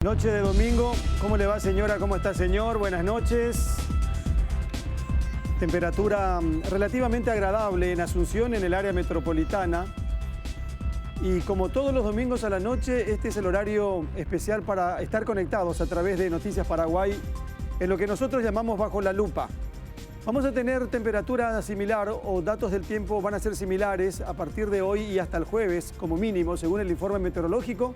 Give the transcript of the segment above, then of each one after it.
Noche de domingo, ¿cómo le va señora? ¿Cómo está señor? Buenas noches. Temperatura relativamente agradable en Asunción, en el área metropolitana. Y como todos los domingos a la noche, este es el horario especial para estar conectados a través de Noticias Paraguay, en lo que nosotros llamamos Bajo la Lupa. Vamos a tener temperatura similar o datos del tiempo van a ser similares a partir de hoy y hasta el jueves, como mínimo, según el informe meteorológico.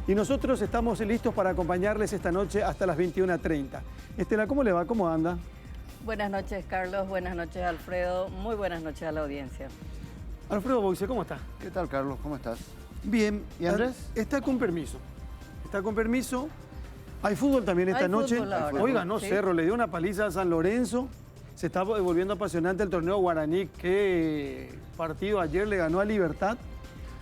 Y nosotros estamos listos para acompañarles esta noche hasta las 21:30. Estela, ¿cómo le va? ¿Cómo anda? Buenas noches, Carlos. Buenas noches, Alfredo. Muy buenas noches a la audiencia. Alfredo Boise, ¿cómo está? ¿Qué tal, Carlos? ¿Cómo estás? Bien. ¿Y Andrés? Está con permiso. Está con permiso. Hay fútbol también esta noche. Hoy ganó ¿sí? Cerro, le dio una paliza a San Lorenzo. Se está volviendo apasionante el torneo Guaraní. Qué partido ayer le ganó a Libertad.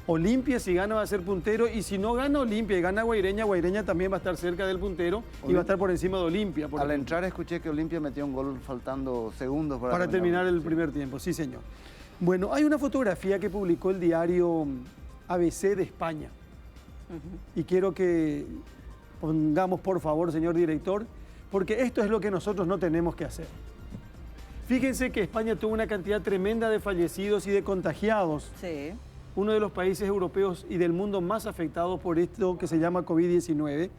Olimpia, si gana, va a ser puntero. Y si no gana Olimpia y gana Guaireña, Guaireña también va a estar cerca del puntero y va a estar por encima de Olimpia. Al entrar escuché que Olimpia metió un gol faltando segundos para terminar el primer tiempo. Sí, señor. Bueno, hay una fotografía que publicó el diario ABC de España. Y quiero que pongamos, por favor, señor director, porque esto es lo que nosotros no tenemos que hacer. Fíjense que España tuvo una cantidad tremenda de fallecidos y de contagiados. Sí. Uno de los países europeos y del mundo más afectados por esto que se llama COVID-19.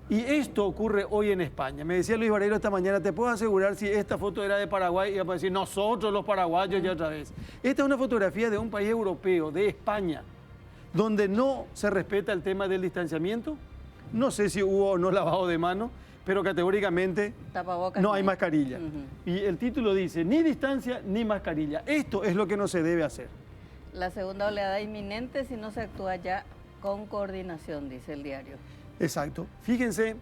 Y esto ocurre hoy en España. Me decía Luis Barreiro esta mañana, te puedo asegurar si esta foto era de Paraguay, iba a decir nosotros los paraguayos ya otra vez. Esta es una fotografía de un país europeo, de España, donde no se respeta el tema del distanciamiento. No sé si hubo o no lavado de mano, pero categóricamente Tapabocas, no hay mascarilla. Y el título dice, ni distancia ni mascarilla. Esto es lo que no se debe hacer. La segunda oleada inminente si no se actúa ya con coordinación, dice el diario. Exacto. Fíjense,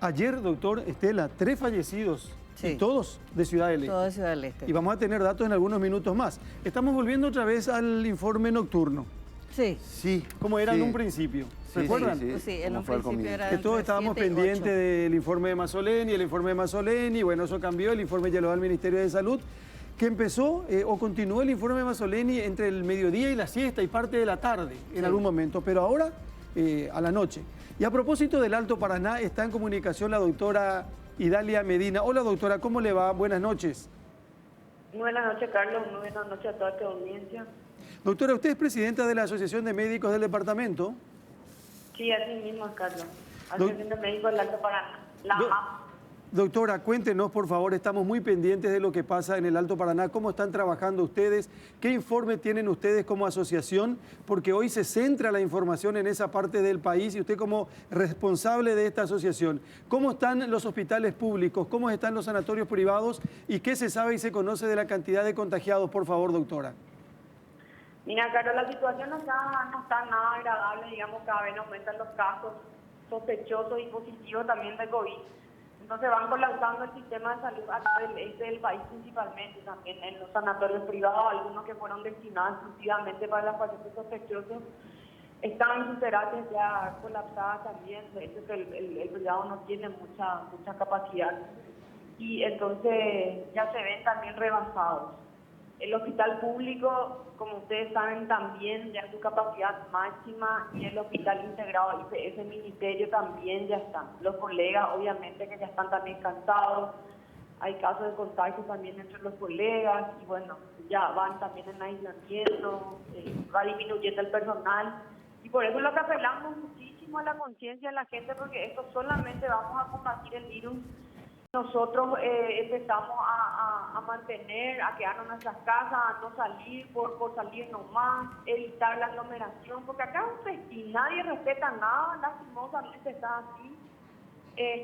ayer, doctor Estela, 3 fallecidos, Sí. y todos de Ciudad del Este. Todo de Ciudad del Este. Y vamos a tener datos en algunos minutos más. Estamos volviendo otra vez al informe nocturno, Sí. Sí. como era sí. en un principio. Sí, ¿Recuerdan? sí, Sí, en ¿Cómo un fue al principio comienzo? era Que todos entre estábamos 7 y 8. pendientes del informe de Mazzoleni, el informe de Mazzoleni, bueno, eso cambió, el informe ya lo da el Ministerio de Salud, que empezó o continuó el informe de Mazzoleni entre el mediodía y la siesta y parte de la tarde en algún momento, pero ahora a la noche. Y a propósito del Alto Paraná, está en comunicación la doctora Idalia Medina. Hola doctora, ¿cómo le va? Buenas noches. Muy buenas noches, Carlos. Muy buenas noches a toda tu audiencia. Doctora, usted es presidenta de la Asociación de Médicos del Departamento. Sí, así mismo, Carlos. Asociación de Médicos del Alto Paraná. La AMAP. Doctora, cuéntenos, por favor, estamos muy pendientes de lo que pasa en el Alto Paraná. ¿Cómo están trabajando ustedes? ¿Qué informe tienen ustedes como asociación? Porque hoy se centra la información en esa parte del país y usted como responsable de esta asociación, ¿cómo están los hospitales públicos? ¿Cómo están los sanatorios privados? ¿Y qué se sabe y se conoce de la cantidad de contagiados? Por favor, doctora. Mira, Carlos, la situación no está nada agradable. Digamos, cada vez aumentan los casos sospechosos y positivos también de COVID. Entonces van colapsando el sistema de salud acá del este del país principalmente, también en los sanatorios privados, algunos que fueron destinados exclusivamente para los pacientes sospechosos, están en sus terapias ya colapsadas también, de hecho que el privado no tiene mucha capacidad y entonces ya se ven también rebasados. El hospital público, como ustedes saben, también ya su capacidad máxima y el hospital integrado IPS Ministerio también ya están. Los colegas, obviamente, que ya están también cansados. Hay casos de contagio también entre los colegas y bueno, ya van también en aislamiento, va disminuyendo el personal. Y por eso es lo que apelamos muchísimo a la conciencia de la gente, porque esto solamente vamos a combatir el virus. Nosotros empezamos a mantener, a quedarnos en nuestras casas, a no salir por salir nomás, evitar la aglomeración, porque acá es un festín, nadie respeta nada, lastimosamente está así.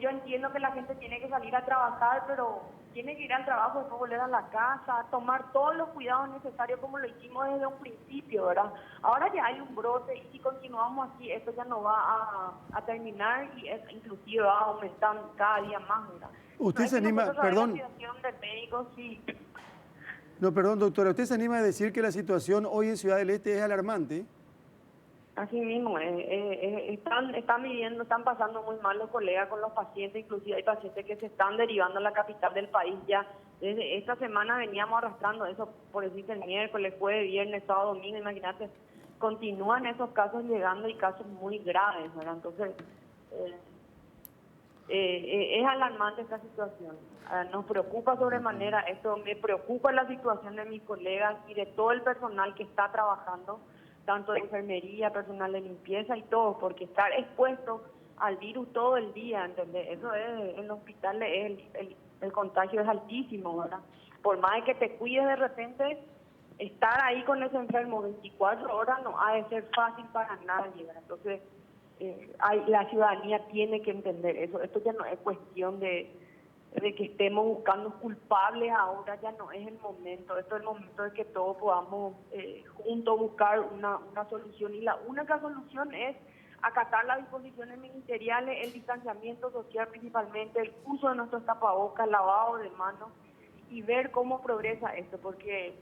Yo entiendo que la gente tiene que salir a trabajar, pero tiene que ir al trabajo, después volver a la casa, tomar todos los cuidados necesarios como lo hicimos desde un principio, ¿verdad? Ahora ya hay un brote y si continuamos así, esto ya no va a terminar y inclusive va a aumentar cada día más, ¿verdad? Usted se anima, perdón. La situación de médicos, sí. No, perdón, doctora, ¿usted se anima a decir que la situación hoy en Ciudad del Este es alarmante? Así mismo, están pasando muy mal los colegas con los pacientes, inclusive hay pacientes que se están derivando a la capital del país ya. Desde esta semana veníamos arrastrando eso, por decirte, el miércoles, jueves, viernes, sábado, domingo, imagínate, continúan esos casos llegando y casos muy graves, ¿verdad? Entonces, Es alarmante esta situación. Nos preocupa sobremanera esto, me preocupa la situación de mis colegas y de todo el personal que está trabajando, tanto de enfermería, personal de limpieza y todo, porque estar expuesto al virus todo el día, ¿entendés? Eso es, en los hospitales el contagio es altísimo, ¿verdad? Por más de que te cuides de repente, estar ahí con ese enfermo 24 horas no ha de ser fácil para nadie, ¿verdad? Entonces, la ciudadanía tiene que entender eso. Esto ya no es cuestión de que estemos buscando culpables ahora, ya no es el momento. Esto es el momento de que todos podamos juntos buscar una solución, y la única solución es acatar las disposiciones ministeriales, el distanciamiento social principalmente, el uso de nuestros tapabocas, lavado de manos, y ver cómo progresa esto, porque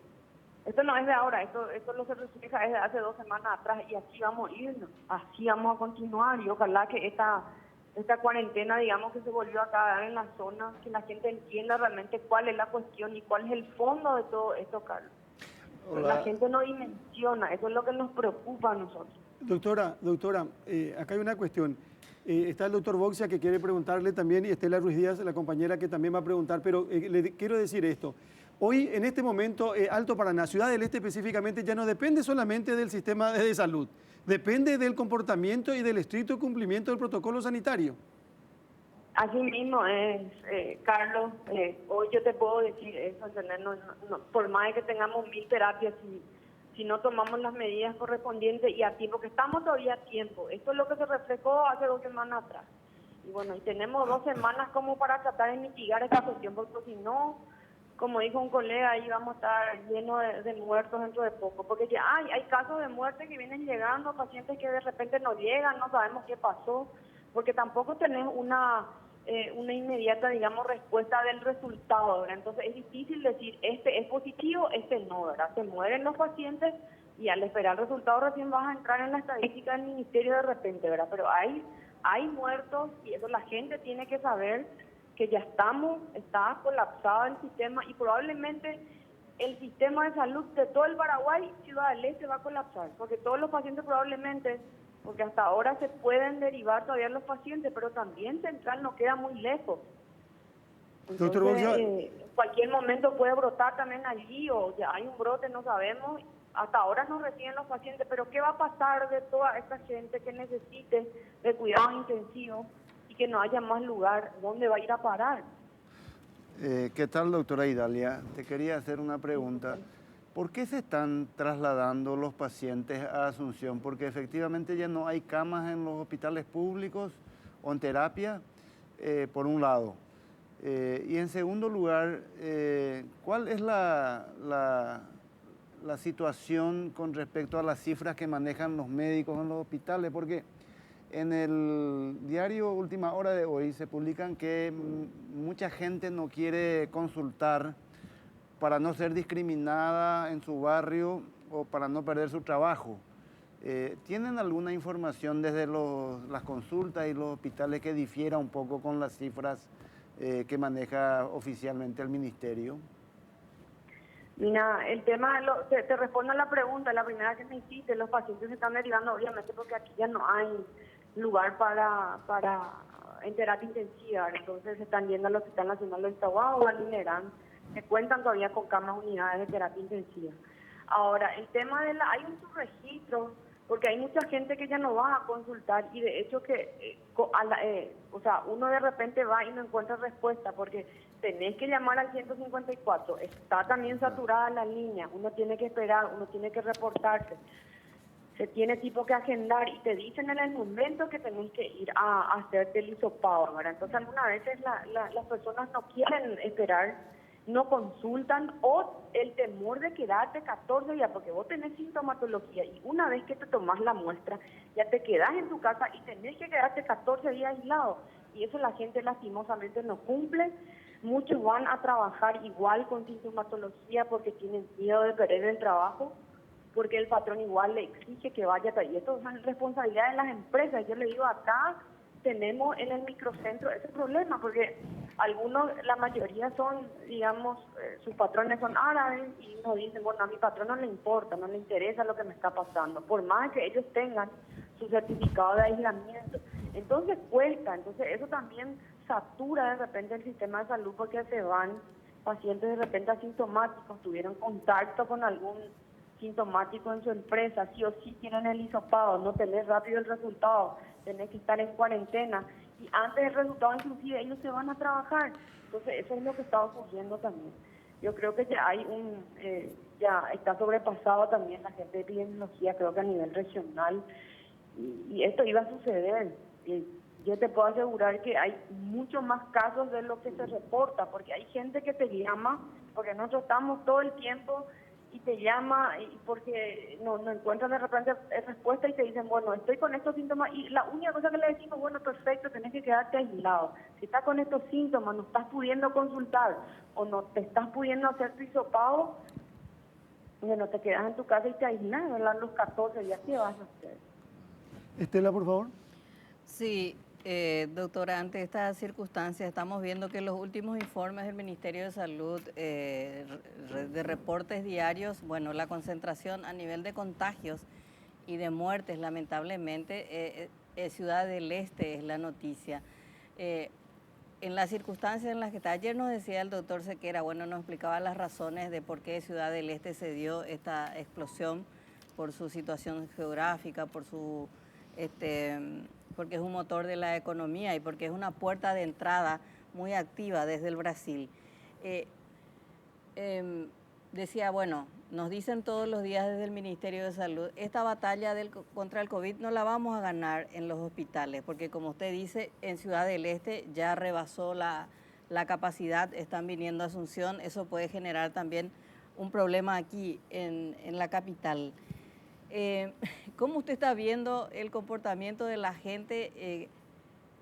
esto no es de ahora, esto lo se refleja desde hace 2 semanas atrás, y así vamos a irnos, así vamos a continuar, y ojalá que esta cuarentena, digamos, que se volvió a dar en la zona, que la gente entienda realmente cuál es la cuestión y cuál es el fondo de todo esto, Carlos. Hola. La gente no dimensiona, eso es lo que nos preocupa a nosotros. Doctora, acá hay una cuestión. Está el doctor Boxia que quiere preguntarle también, y Estela Ruiz Díaz, la compañera, que también va a preguntar, pero le quiero decir esto. Hoy, en este momento, Alto Paraná, Ciudad del Este específicamente, ya no depende solamente del sistema de salud, depende del comportamiento y del estricto cumplimiento del protocolo sanitario. Así mismo es, Carlos, hoy yo te puedo decir eso, ¿entendés? Por más de que tengamos 1000 terapias, si no tomamos las medidas correspondientes y a tiempo, que estamos todavía a tiempo. Esto es lo que se reflejó hace 2 semanas atrás. Y bueno, y tenemos 2 semanas como para tratar de mitigar esta cuestión, porque si no, como dijo un colega, ahí vamos a estar llenos de muertos dentro de poco, porque ya hay casos de muerte que vienen llegando, pacientes que de repente no llegan, no sabemos qué pasó, porque tampoco tenemos una inmediata, digamos, respuesta del resultado, ¿verdad? Entonces es difícil decir, este es positivo, este no, ¿verdad? Se mueren los pacientes y al esperar el resultado recién vas a entrar en la estadística del ministerio de repente, ¿verdad? Pero hay muertos, y eso la gente tiene que saber, que ya está colapsado el sistema, y probablemente el sistema de salud de todo el Paraguay, Ciudad del Este, va a colapsar, porque todos los pacientes probablemente, porque hasta ahora se pueden derivar todavía los pacientes, pero también Central no queda muy lejos. Entonces, en cualquier momento puede brotar también allí, o ya hay un brote, no sabemos. Hasta ahora no reciben los pacientes, pero ¿qué va a pasar de toda esta gente que necesite de cuidados intensivos y que no haya más lugar? ¿Dónde va a ir a parar? ¿Qué tal, doctora Idalia? Te quería hacer una pregunta. ¿Por qué se están trasladando los pacientes a Asunción? Porque efectivamente ya no hay camas en los hospitales públicos o en terapia, por un lado. Y en segundo lugar, ¿cuál es la situación con respecto a las cifras que manejan los médicos en los hospitales? Porque en el diario Última Hora de hoy se publican que mucha gente no quiere consultar para no ser discriminada en su barrio o para no perder su trabajo. ¿Tienen alguna información desde las consultas y los hospitales que difiera un poco con las cifras que maneja oficialmente el ministerio? Mira, el tema, te respondo a la pregunta, la primera que me hiciste, los pacientes se están derivando obviamente porque aquí ya no hay lugar en terapia intensiva, entonces se están yendo al Hospital Nacional de Itagua o al INERAN, que cuentan todavía con camas unidades de terapia intensiva. Ahora, el tema hay un subregistro, porque hay mucha gente que ya no va a consultar, y de hecho que uno de repente va y no encuentra respuesta, porque tenés que llamar al 154, está también saturada la línea, uno tiene que esperar, uno tiene que reportarse, se tiene tipo que agendar, y te dicen en el momento que tenés que ir a hacerte el hisopado, ¿verdad? Entonces algunas veces las personas no quieren esperar, no consultan, o el temor de quedarte 14 días, porque vos tenés sintomatología y una vez que te tomás la muestra, ya te quedás en tu casa y tenés que quedarte 14 días aislado, y eso la gente lastimosamente no cumple. Muchos van a trabajar igual con sintomatología porque tienen miedo de perder el trabajo, porque el patrón igual le exige que vaya, y esto es responsabilidad de las empresas. Yo le digo, acá tenemos en el microcentro ese problema, porque la mayoría son, digamos, sus patrones son árabes, y nos dicen, bueno, a mi patrón no le importa, no le interesa lo que me está pasando, por más que ellos tengan su certificado de aislamiento. Entonces cuesta, entonces eso también satura de repente el sistema de salud porque se van pacientes de repente asintomáticos, tuvieron contacto con algún sintomático en su empresa, sí o sí tienen el hisopado, no tenés rápido el resultado, tenés que estar en cuarentena y antes del resultado inclusive ellos se van a trabajar. Entonces eso es lo que está ocurriendo también. Yo creo que ya hay ya está sobrepasado también la gente de epidemiología, creo que a nivel regional, y esto iba a suceder. Yo te puedo asegurar que hay muchos más casos de lo que se reporta, porque hay gente que te llama, porque nosotros estamos todo el tiempo y te llama y porque no encuentran de repente respuesta y te dicen, bueno, estoy con estos síntomas, y la única cosa que le decimos, bueno, perfecto, tenés que quedarte aislado. Si estás con estos síntomas, no estás pudiendo consultar o no te estás pudiendo hacer tu hisopado, bueno, te quedas en tu casa y te aislas, ¿verdad? Los 14 días, ¿qué vas a hacer? Estela, por favor. Sí, doctora, ante estas circunstancias estamos viendo que los últimos informes del Ministerio de Salud de reportes diarios, bueno, la concentración a nivel de contagios y de muertes, lamentablemente, Ciudad del Este es la noticia. En las circunstancias en las que está, ayer nos decía el doctor Sequera, bueno, nos explicaba las razones de por qué Ciudad del Este se dio esta explosión, por su situación geográfica, por su porque es un motor de la economía y porque es una puerta de entrada muy activa desde el Brasil. Decía, bueno, nos dicen todos los días desde el Ministerio de Salud, esta batalla contra el COVID no la vamos a ganar en los hospitales, porque como usted dice, en Ciudad del Este ya rebasó la capacidad, están viniendo a Asunción, eso puede generar también un problema aquí en la capital. ¿Cómo usted está viendo el comportamiento de la gente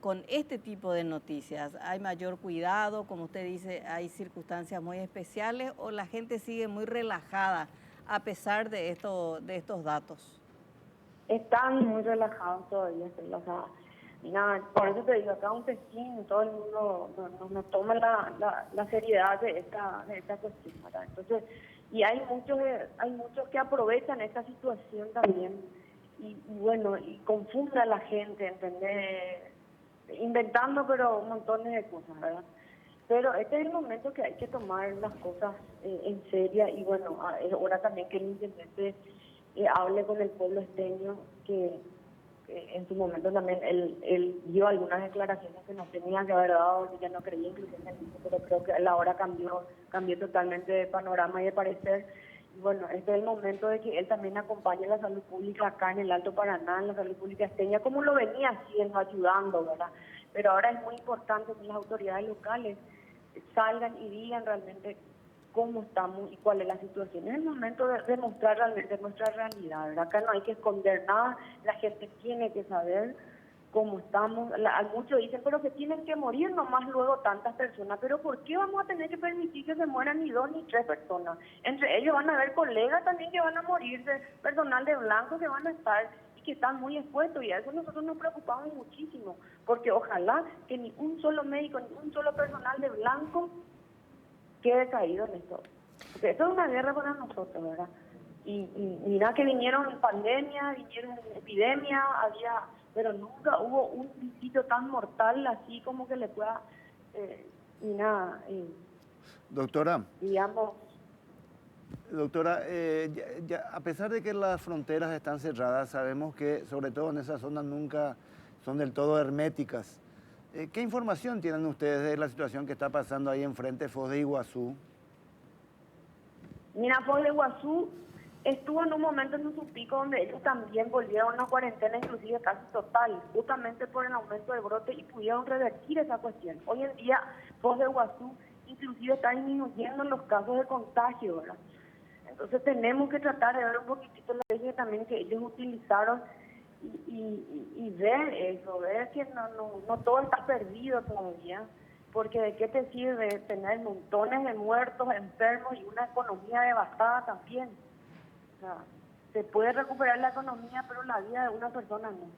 con este tipo de noticias? ¿Hay mayor cuidado? Como usted dice, ¿hay circunstancias muy especiales o la gente sigue muy relajada a pesar de estos datos? Están muy relajados todavía, o sea, nada, por eso te digo, acá un testín, todo el mundo no toma la seriedad de esta cuestión, ¿verdad? Entonces, y hay muchos que aprovechan esta situación también y bueno, y confunden a la gente, ¿entendés? Inventando pero montones de cosas, ¿verdad? Pero este es el momento que hay que tomar las cosas en serio y bueno, es hora también que el intendente hable con el pueblo esteño, que en su momento también él dio algunas declaraciones que no tenía que haber dado, que ya no creía incluso en el mismo, pero creo que la hora cambió totalmente de panorama y de parecer. Y bueno, este es el momento de que él también acompañe la salud pública acá en el Alto Paraná, en la salud pública esteña, como lo venía haciendo, ayudando, ¿verdad? Pero ahora es muy importante que las autoridades locales salgan y digan realmente cómo estamos y cuál es la situación. Es el momento de mostrar realmente nuestra realidad, ¿verdad? Acá no hay que esconder nada, la gente tiene que saber cómo estamos. Muchos dicen, pero que tienen que morir nomás luego tantas personas, pero ¿por qué vamos a tener que permitir que se mueran ni 2 ni 3 personas? Entre ellos van a haber colegas también que van a morirse, personal de blanco que van a estar y que están muy expuestos, y a eso nosotros nos preocupamos muchísimo, porque ojalá que ni un solo médico, ni un solo personal de blanco quede caído en esto. Porque esto es una guerra para nosotros, ¿verdad? Y mira que vinieron pandemia, vinieron epidemia, pero nunca hubo un sitio tan mortal así como que le pueda, Doctora. Digamos. Doctora, a pesar de que las fronteras están cerradas, sabemos que sobre todo en esas zonas nunca son del todo herméticas. ¿Qué información tienen ustedes de la situación que está pasando ahí enfrente de Foz de Iguazú? Mira, Foz de Iguazú estuvo en un momento en su pico donde ellos también volvieron a una cuarentena inclusive casi total, justamente por el aumento del brote, y pudieron revertir esa cuestión. Hoy en día Foz de Iguazú inclusive está disminuyendo los casos de contagio, ¿verdad? Entonces tenemos que tratar de ver un poquitito la ley también que ellos utilizaron y ver eso, ver que no todo está perdido todavía, porque de qué te sirve tener montones de muertos, enfermos y una economía devastada también. O sea, se puede recuperar la economía, pero la vida de una persona no.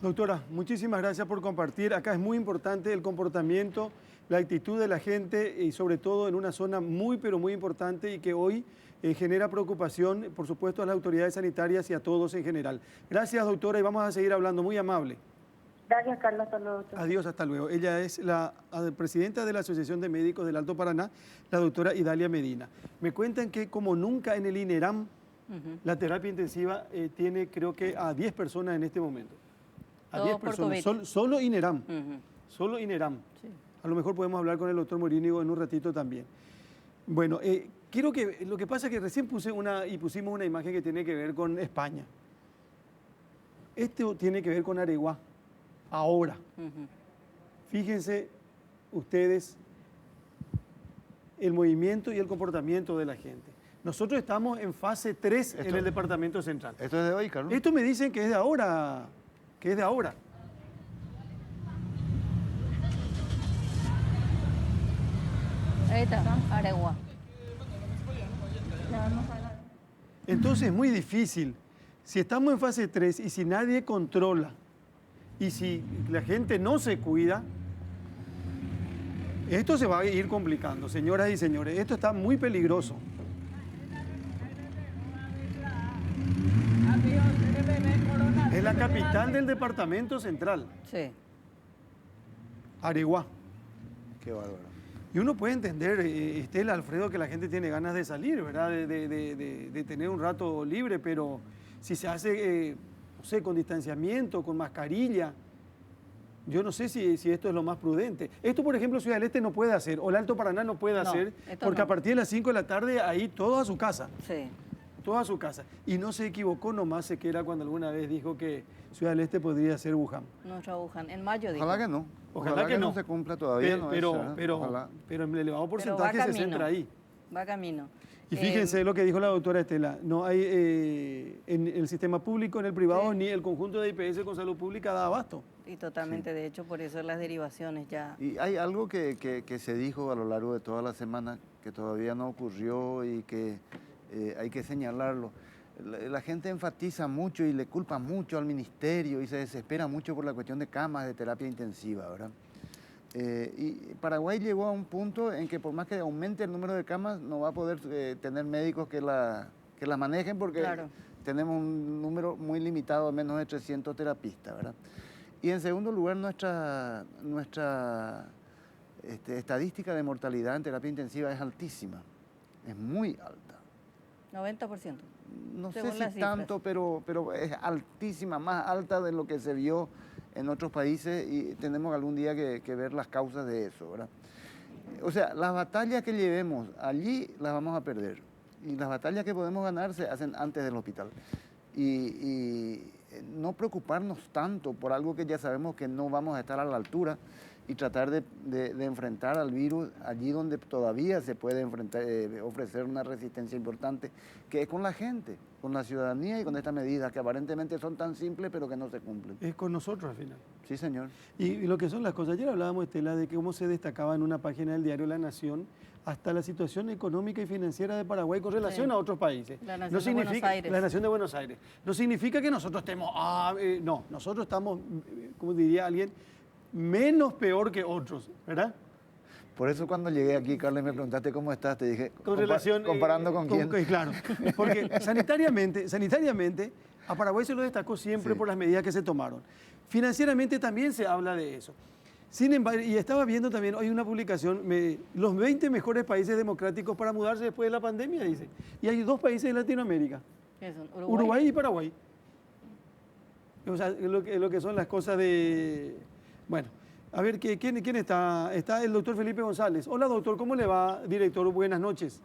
Doctora, muchísimas gracias por compartir. Acá es muy importante el comportamiento, la actitud de la gente y sobre todo en una zona muy, pero muy importante y que hoy genera preocupación, por supuesto, a las autoridades sanitarias y a todos en general. Gracias, doctora, y vamos a seguir hablando. Muy amable. Gracias, Carlos. Hasta luego, doctor. Adiós, hasta luego. Ella es la presidenta de la Asociación de Médicos del Alto Paraná, la doctora Idalia Medina. Me cuentan que como nunca en el INERAM, la terapia intensiva tiene creo que a 10 personas en este momento. A Todo 10 por personas, COVID. solo INERAM. Ujú. Solo INERAM. Sí. A lo mejor podemos hablar con el doctor Morínigo en un ratito también. Bueno, quiero que, lo que pasa es que recién pusimos una imagen que tiene que ver con España. Esto tiene que ver con Areguá, ahora. Ujú. Fíjense ustedes el movimiento y el comportamiento de la gente. Nosotros estamos en fase 3 en el departamento central. Esto es de hoy, Carlos. Esto me dicen que es de ahora, que es de ahora. Ahí está, Aregua. Entonces es muy difícil. Si estamos en fase 3 y si nadie controla y si la gente no se cuida, esto se va a ir complicando, señoras y señores. Esto está muy peligroso. Es la capital del departamento central, Sí. Areguá. Qué bárbaro. Y uno puede entender, Estela, Alfredo, que la gente tiene ganas de salir, ¿verdad? De tener un rato libre, pero si se hace, no sé, con distanciamiento, con mascarilla, yo no sé si esto es lo más prudente. Esto, por ejemplo, Ciudad del Este no puede hacer, o el Alto Paraná no puede No, hacer, esto porque no. a partir de las 5 de la tarde, ahí todo a su casa. Sí. Todo a su casa. Y no se equivocó nomás Sequera cuando alguna vez dijo que Ciudad del Este podría ser Wuhan. Nuestra Wuhan. En mayo dijo. Ojalá que no. Ojalá que no se cumpla todavía. Pero el elevado Pero va porcentaje se camino. centra ahí. Va camino. Y fíjense lo que dijo la doctora Estela, no hay en el sistema público, en el privado, Sí. ni el conjunto de IPS con salud pública da abasto. Y totalmente, de hecho, por eso las derivaciones ya. Y hay algo que se dijo a lo largo de toda la semana que todavía no ocurrió y que hay que señalarlo. La gente enfatiza mucho y le culpa mucho al ministerio y se desespera mucho por la cuestión de camas de terapia intensiva, ¿verdad? Y Paraguay llegó a un punto en que por más que aumente el número de camas, no va a poder tener médicos que la manejen porque Claro. tenemos un número muy limitado, menos de 300 terapistas, ¿verdad? Y en segundo lugar, nuestra estadística de mortalidad en terapia intensiva es altísima, es muy alta. 90%. No sé Según si las cifras. tanto, pero es altísima, más alta de lo que se vio en otros países y tenemos algún día que ver las causas de eso, ¿verdad? O sea, las batallas que llevemos allí las vamos a perder y las batallas que podemos ganar se hacen antes del hospital. Y no preocuparnos tanto por algo que ya sabemos que no vamos a estar a la altura y tratar de enfrentar al virus allí donde todavía se puede ofrecer una resistencia importante, que es con la gente, con la ciudadanía y con estas medidas que aparentemente son tan simples pero que no se cumplen. Es con nosotros al final. Sí, señor. Y lo que son las cosas, ayer hablábamos, Estela, de cómo se destacaba en una página del diario La Nación hasta la situación económica y financiera de Paraguay con relación a otros países. La Nación de Buenos Aires. La Nación de Buenos Aires. No significa que nosotros estemos, no, nosotros estamos, como diría alguien, menos peor que otros, ¿verdad? Por eso cuando llegué aquí, Carlos, me preguntaste cómo estás, te dije, Con relación, comparando con quién. Claro, porque sanitariamente a Paraguay se lo destacó siempre Sí. por las medidas que se tomaron. Financieramente también se habla de eso. Sin embargo, y estaba viendo también hoy una publicación, los 20 mejores países democráticos para mudarse después de la pandemia, dice. Y hay 2 países de Latinoamérica, ¿Qué son? Uruguay y Paraguay. O sea, lo que son las cosas de... Bueno, a ver, ¿quién está? Está el doctor Felipe González. Hola, doctor, ¿cómo le va, director? Buenas noches.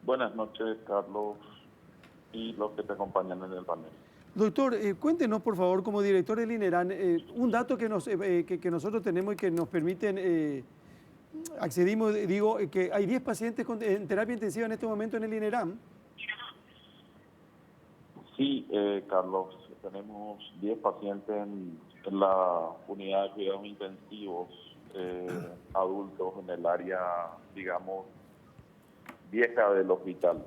Buenas noches, Carlos, y los que te acompañan en el panel. Doctor, cuéntenos, por favor, como director del INERAM, un dato que nosotros tenemos y que nos permiten, accedimos, digo, que hay 10 pacientes en terapia intensiva en este momento en el INERAM. Sí, Carlos, tenemos 10 pacientes en la unidad de cuidados intensivos adultos en el área, digamos, vieja del hospital.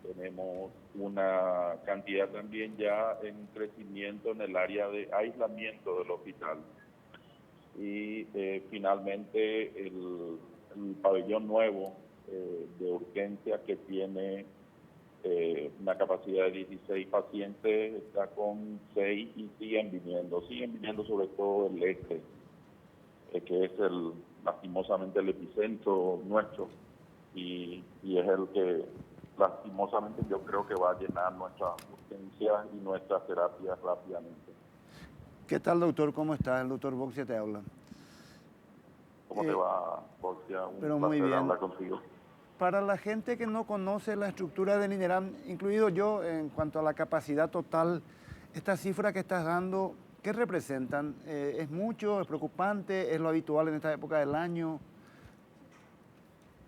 Tenemos una cantidad también ya en crecimiento en el área de aislamiento del hospital. Y finalmente el pabellón nuevo de urgencia que tiene una capacidad de 16 pacientes, está con 6 y siguen viniendo sobre todo del este, que es lastimosamente el epicentro nuestro y es el que lastimosamente yo creo que va a llenar nuestras urgencias y nuestras terapias rápidamente. ¿Qué tal, doctor? ¿Cómo está? El doctor Boxia te habla. ¿Cómo te va, Boxia? Pero muy bien. Hablar contigo. Para la gente que no conoce la estructura del INERAM, incluido yo, en cuanto a la capacidad total, esta cifra que estás dando, ¿qué representan? ¿Es mucho? ¿Es preocupante? ¿Es lo habitual en esta época del año?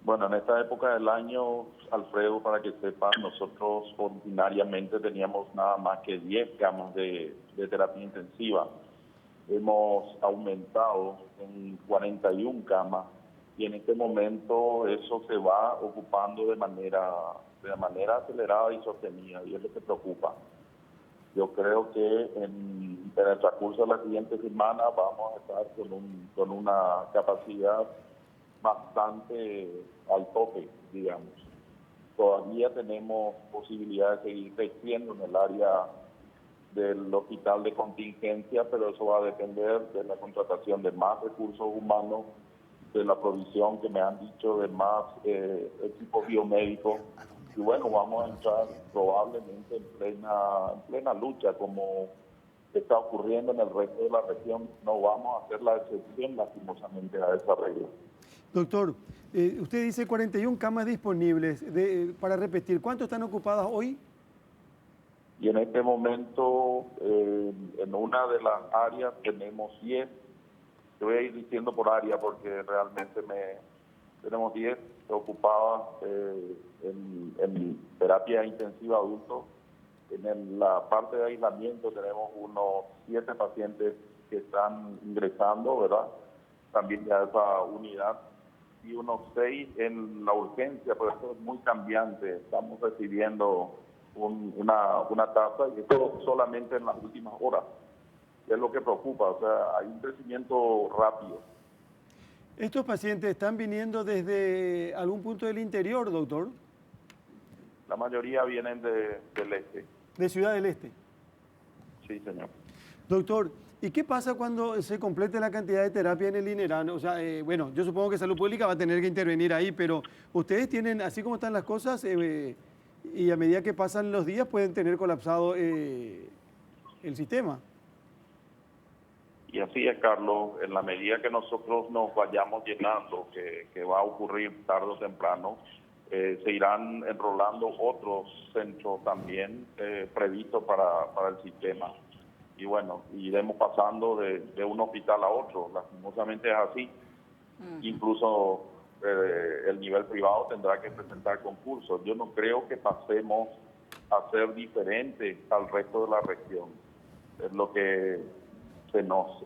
Bueno, en esta época del año, Alfredo, para que sepas, nosotros ordinariamente teníamos nada más que 10 camas de terapia intensiva. Hemos aumentado en 41 camas y en este momento eso se va ocupando de manera acelerada y sostenida, y es lo que preocupa. Yo creo que en el transcurso de la siguiente semana vamos a estar con una capacidad bastante al tope, digamos. Todavía tenemos posibilidad de seguir creciendo en el área del hospital de contingencia, pero eso va a depender de la contratación de más recursos humanos, de la provisión que me han dicho de más equipos biomédicos. Y bueno, vamos a entrar probablemente en plena lucha, como está ocurriendo en el resto de la región. No vamos a hacer la excepción, lastimosamente, a esa regla. Doctor, usted dice 41 camas disponibles. Para repetir, ¿cuántas están ocupadas hoy? Y en este momento, en una de las áreas tenemos 10. Te voy a ir diciendo por área porque realmente tenemos 10 ocupadas en terapia intensiva adultos. En la parte de aislamiento tenemos unos 7 pacientes que están ingresando, ¿verdad? También ya esa unidad. Y unos 6 en la urgencia, pero esto es muy cambiante. Estamos recibiendo una tasa y esto solamente en las últimas horas. Es lo que preocupa, o sea, hay un crecimiento rápido. ¿Estos pacientes están viniendo desde algún punto del interior, doctor? La mayoría vienen del este. ¿De Ciudad del Este? Sí, señor. Doctor, ¿y qué pasa cuando se complete la cantidad de terapia en el INERAM? O sea, bueno, yo supongo que Salud Pública va a tener que intervenir ahí, pero ustedes tienen, así como están las cosas, y a medida que pasan los días pueden tener colapsado el sistema. Y así es, Carlos, en la medida que nosotros nos vayamos llenando, que va a ocurrir tarde o temprano, se irán enrolando otros centros también previstos para el sistema. Y bueno, iremos pasando de un hospital a otro, lastimosamente es así. Incluso el nivel privado tendrá que presentar concursos. Yo no creo que pasemos a ser diferentes al resto de la región. Es lo que se nos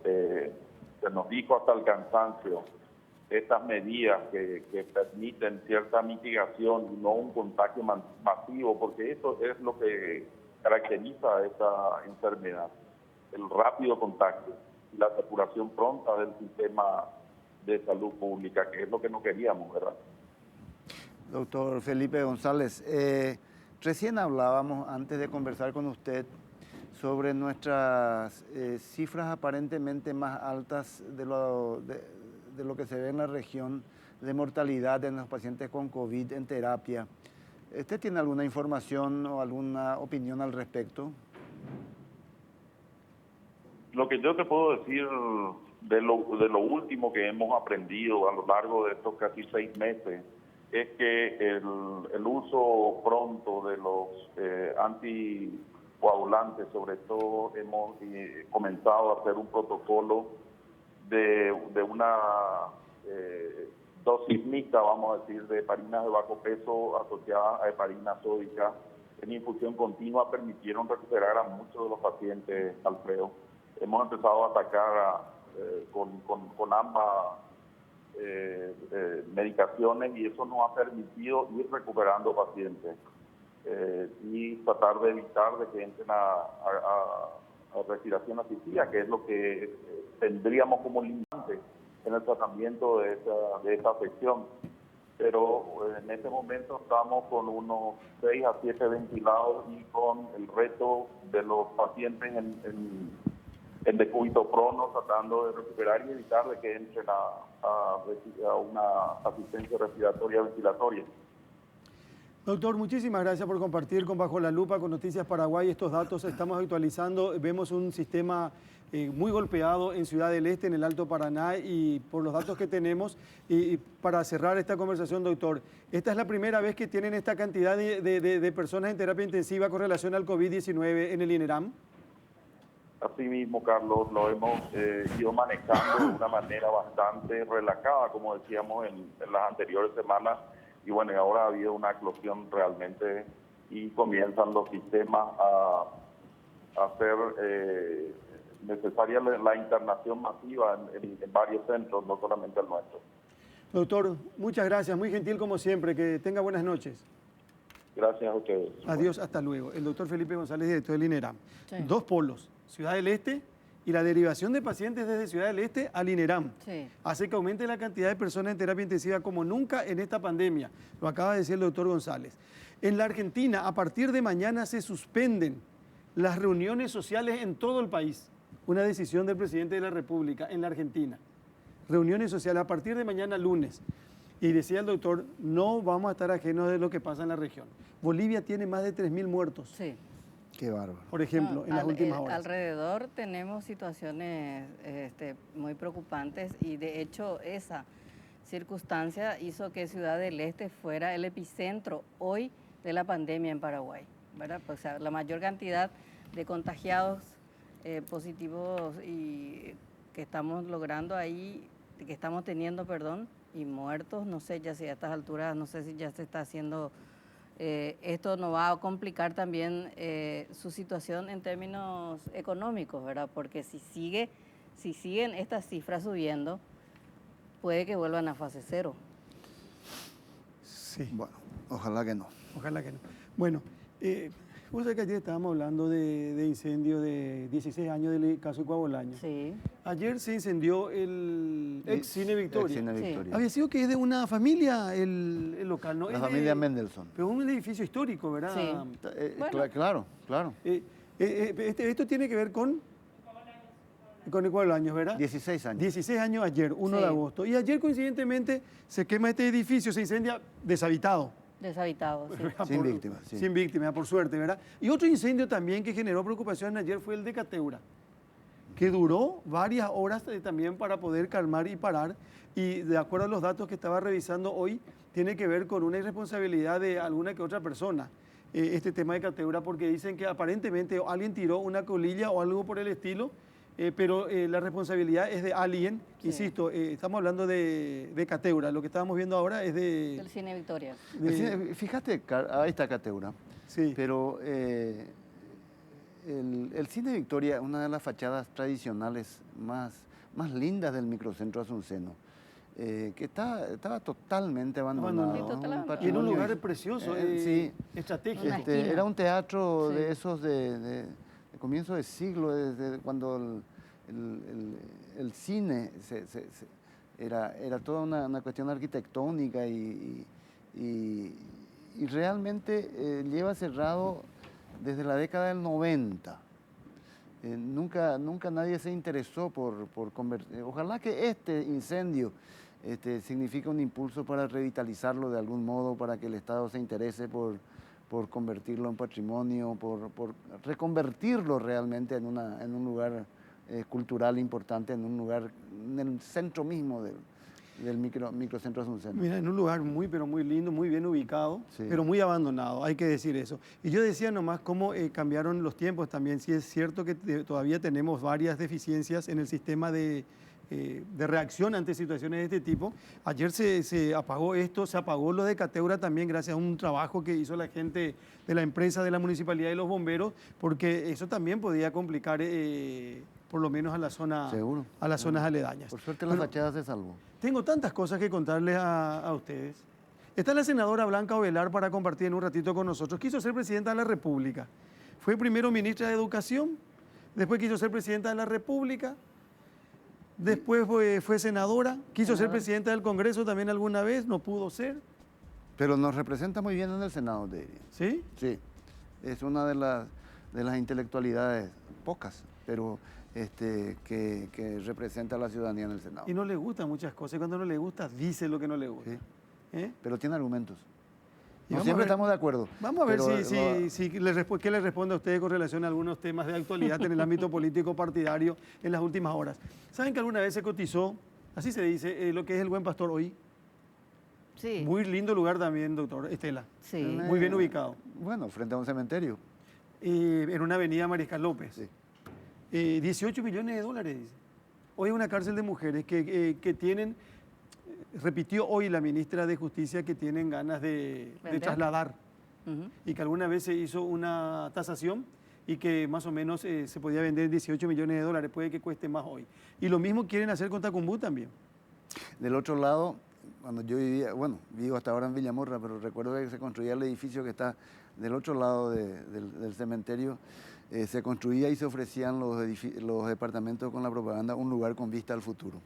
dijo hasta el cansancio. Estas medidas que permiten cierta mitigación y no un contagio masivo, porque eso es lo que caracteriza a esta enfermedad, el rápido contagio y la saturación pronta del sistema de salud pública, que es lo que no queríamos, ¿verdad? Doctor Felipe González, recién hablábamos, antes de conversar con usted, sobre nuestras cifras aparentemente más altas de lo que se ve en la región de mortalidad en los pacientes con COVID en terapia. ¿Usted tiene alguna información o alguna opinión al respecto? Lo que yo te puedo decir de lo último que hemos aprendido a lo largo de estos casi 6 meses es que el uso pronto de los anticoagulantes, sobre todo hemos comenzado a hacer un protocolo de una dosis mixta, vamos a decir, de heparinas de bajo peso asociadas a heparina sódica en infusión continua, permitieron recuperar a muchos de los pacientes, Alfredo. Hemos empezado a atacar con ambas medicaciones y eso nos ha permitido ir recuperando pacientes y tratar de evitar de que entren a respiración asistida, que es lo que tendríamos como limitante en el tratamiento de esta afección. pero en este momento estamos con unos 6 a 7 ventilados y con el resto de los pacientes en decúbito prono, tratando de recuperar y evitar de que entren a una asistencia respiratoria ventilatoria. Doctor, muchísimas gracias por compartir con Bajo la Lupa, con Noticias Paraguay, estos datos. Estamos actualizando, vemos un sistema muy golpeado en Ciudad del Este, en el Alto Paraná, y por los datos que tenemos, y para cerrar esta conversación, doctor, ¿esta es la primera vez que tienen esta cantidad de personas en terapia intensiva con relación al COVID-19 en el INERAM? Así mismo, Carlos, lo hemos ido manejando de una manera bastante relajada, como decíamos en las anteriores semanas, y bueno, ahora ha habido una eclosión realmente y comienzan los sistemas a hacer necesaria la internación masiva en varios centros, no solamente el nuestro. Doctor, muchas gracias, muy gentil como siempre, que tenga buenas noches. Gracias a ustedes. Adiós, hasta luego. El doctor Felipe González, director del INERAM. Sí. 2 polos, Ciudad del Este y la derivación de pacientes desde Ciudad del Este al INERAM. Sí. Hace que aumente la cantidad de personas en terapia intensiva como nunca en esta pandemia. Lo acaba de decir el doctor González. En la Argentina, a partir de mañana se suspenden las reuniones sociales en todo el país. Una decisión del presidente de la República en la Argentina. Reuniones sociales a partir de mañana lunes. Y decía el doctor, no vamos a estar ajenos de lo que pasa en la región. Bolivia tiene más de 3.000 muertos, Sí. Qué bárbaro. por ejemplo, en las últimas horas. Alrededor tenemos situaciones muy preocupantes, y de hecho esa circunstancia hizo que Ciudad del Este fuera el epicentro hoy de la pandemia en Paraguay, ¿verdad? Pues, o sea, la mayor cantidad de contagiados positivos y que estamos logrando ahí, que estamos teniendo, perdón, y muertos, no sé ya si a estas alturas, no sé si ya se está haciendo. Esto nos va a complicar también su situación en términos económicos, ¿verdad? Porque si siguen estas cifras subiendo, puede que vuelvan a fase 0. Sí, Bueno, ojalá que no. ojalá que no. Bueno, vos sabés que ayer estábamos hablando de incendio de 16 años del caso de Coabolaño. Sí. Ayer se incendió el ex Cine Victoria. Cine Sí. Victoria. Había sido que es de una familia el local, ¿no? La Es de- familia Mendelssohn. Pero un edificio histórico, ¿verdad? Sí. Bueno. Claro, claro. Esto tiene que ver con el Coabolaños, ¿verdad? 16 años. 16 años ayer, 1 Sí. de agosto. Y ayer, coincidentemente, se quema este edificio, se incendia deshabitado. Deshabitados, sí. Sin víctimas, sí. Sin víctimas, por suerte, ¿verdad? Y otro incendio también que generó preocupación ayer fue el de Cateura, que duró varias horas también para poder calmar y parar. Y de acuerdo a los datos que estaba revisando hoy, tiene que ver con una irresponsabilidad de alguna que otra persona, este tema de Cateura, porque dicen que aparentemente alguien tiró una colilla o algo por el estilo, pero la responsabilidad es de alguien. Sí. Insisto, estamos hablando de Cateura, lo que estábamos viendo ahora es de... Del Cine Victoria. Fíjate, ahí está Cateura. Sí. Pero el Cine Victoria, una de las fachadas tradicionales más lindas del microcentro asunceno, que estaba totalmente abandonado. Sí, total abandonado. Y en un patrimonio lugar precioso, sí. estratégico. Una esquina. Era un teatro Sí. de esos de comienzo de siglo, desde cuando el cine era toda una cuestión arquitectónica y realmente lleva cerrado desde la década del 90. Nunca nadie se interesó por convertir. Ojalá que este incendio signifique un impulso para revitalizarlo de algún modo, para que el Estado se interese por convertirlo en patrimonio, por reconvertirlo realmente en un lugar cultural importante, en el centro mismo del microcentro asunceno. Mira, en un lugar pero muy lindo, muy bien ubicado, Sí. pero muy abandonado, hay que decir eso. Y yo decía nomás cómo cambiaron los tiempos también. Sí es cierto que todavía tenemos varias deficiencias en el sistema de reacción ante situaciones de este tipo. Ayer se apagó esto, se apagó lo de Cateura también gracias a un trabajo que hizo la gente de la empresa, de la municipalidad y los bomberos, porque eso también podía complicar por lo menos a la zona, Seguro. a las zonas aledañas. Por suerte la Bueno, fachada se salvó. tengo tantas cosas que contarles a ustedes. Está la senadora Blanca Ovelar para compartir en un ratito con nosotros. Quiso ser presidenta de la República. Fue primero ministra de Educación, después quiso ser presidenta de la República. Después fue senadora, quiso ser presidenta del Congreso también alguna vez, no pudo ser. Pero nos representa muy bien en el Senado, te diría. ¿Sí? Sí, es una de las intelectualidades, pocas, pero que representa a la ciudadanía en el Senado. Y no le gustan muchas cosas, y cuando no le gusta, dice lo que no le gusta. Sí, ¿Eh? pero tiene argumentos. Y No vamos siempre a ver- estamos de acuerdo. Vamos a ver pero qué le responde a usted con relación a algunos temas de actualidad en el ámbito político partidario en las últimas horas. ¿Saben que alguna vez se cotizó, así se dice, lo que es el Buen Pastor hoy? Sí, Muy lindo lugar también, doctor Estela. sí. Muy bien ubicado. Bueno, frente a un cementerio. En una avenida Mariscal López. Sí. 18 millones de dólares, dice. Hoy hay una cárcel de mujeres que tienen, repitió hoy la ministra de Justicia, que tienen ganas de Vender. trasladar. Ujú. Y que alguna vez se hizo una tasación y que más o menos se podía vender 18 millones de dólares, puede que cueste más hoy. Y lo mismo quieren hacer con Tacumbú también. Del otro lado, cuando yo vivía, bueno, vivo hasta ahora en Villamorra, pero recuerdo que se construía el edificio que está del otro lado del cementerio, se construía y se ofrecían los departamentos con la propaganda, un lugar con vista al futuro.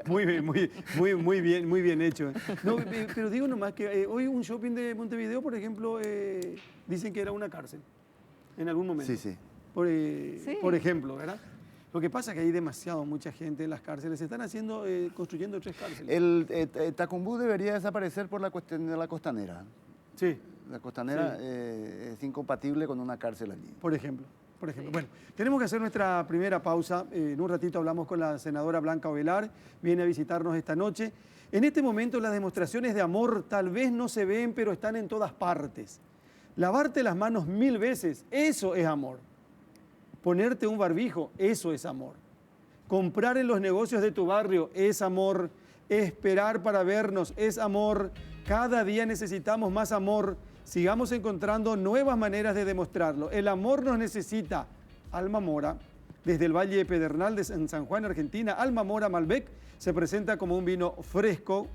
Muy bien, muy bien hecho. No, pero digo nomás que hoy un shopping de Montevideo, por ejemplo, dicen que era una cárcel en algún momento. Sí, sí. Sí. Por ejemplo, ¿verdad? Lo que pasa es que hay mucha gente en las cárceles. Se están construyendo 3 cárceles. El Tacumbú debería desaparecer por la cuestión de la costanera. Sí, La costanera Sí. Es incompatible con una cárcel allí. por ejemplo. Bueno, tenemos que hacer nuestra primera pausa. En un ratito hablamos con la senadora Blanca Ovelar. Viene a visitarnos esta noche. En este momento las demostraciones de amor tal vez no se ven, pero están en todas partes. Lavarte las manos 1000 veces, eso es amor. Ponerte un barbijo, eso es amor. Comprar en los negocios de tu barrio es amor. Esperar para vernos es amor. Cada día necesitamos más amor. Sigamos encontrando nuevas maneras de demostrarlo. El amor nos necesita. Alma Mora, desde el Valle Pedernal de San Juan, Argentina, Alma Mora Malbec se presenta como un vino fresco,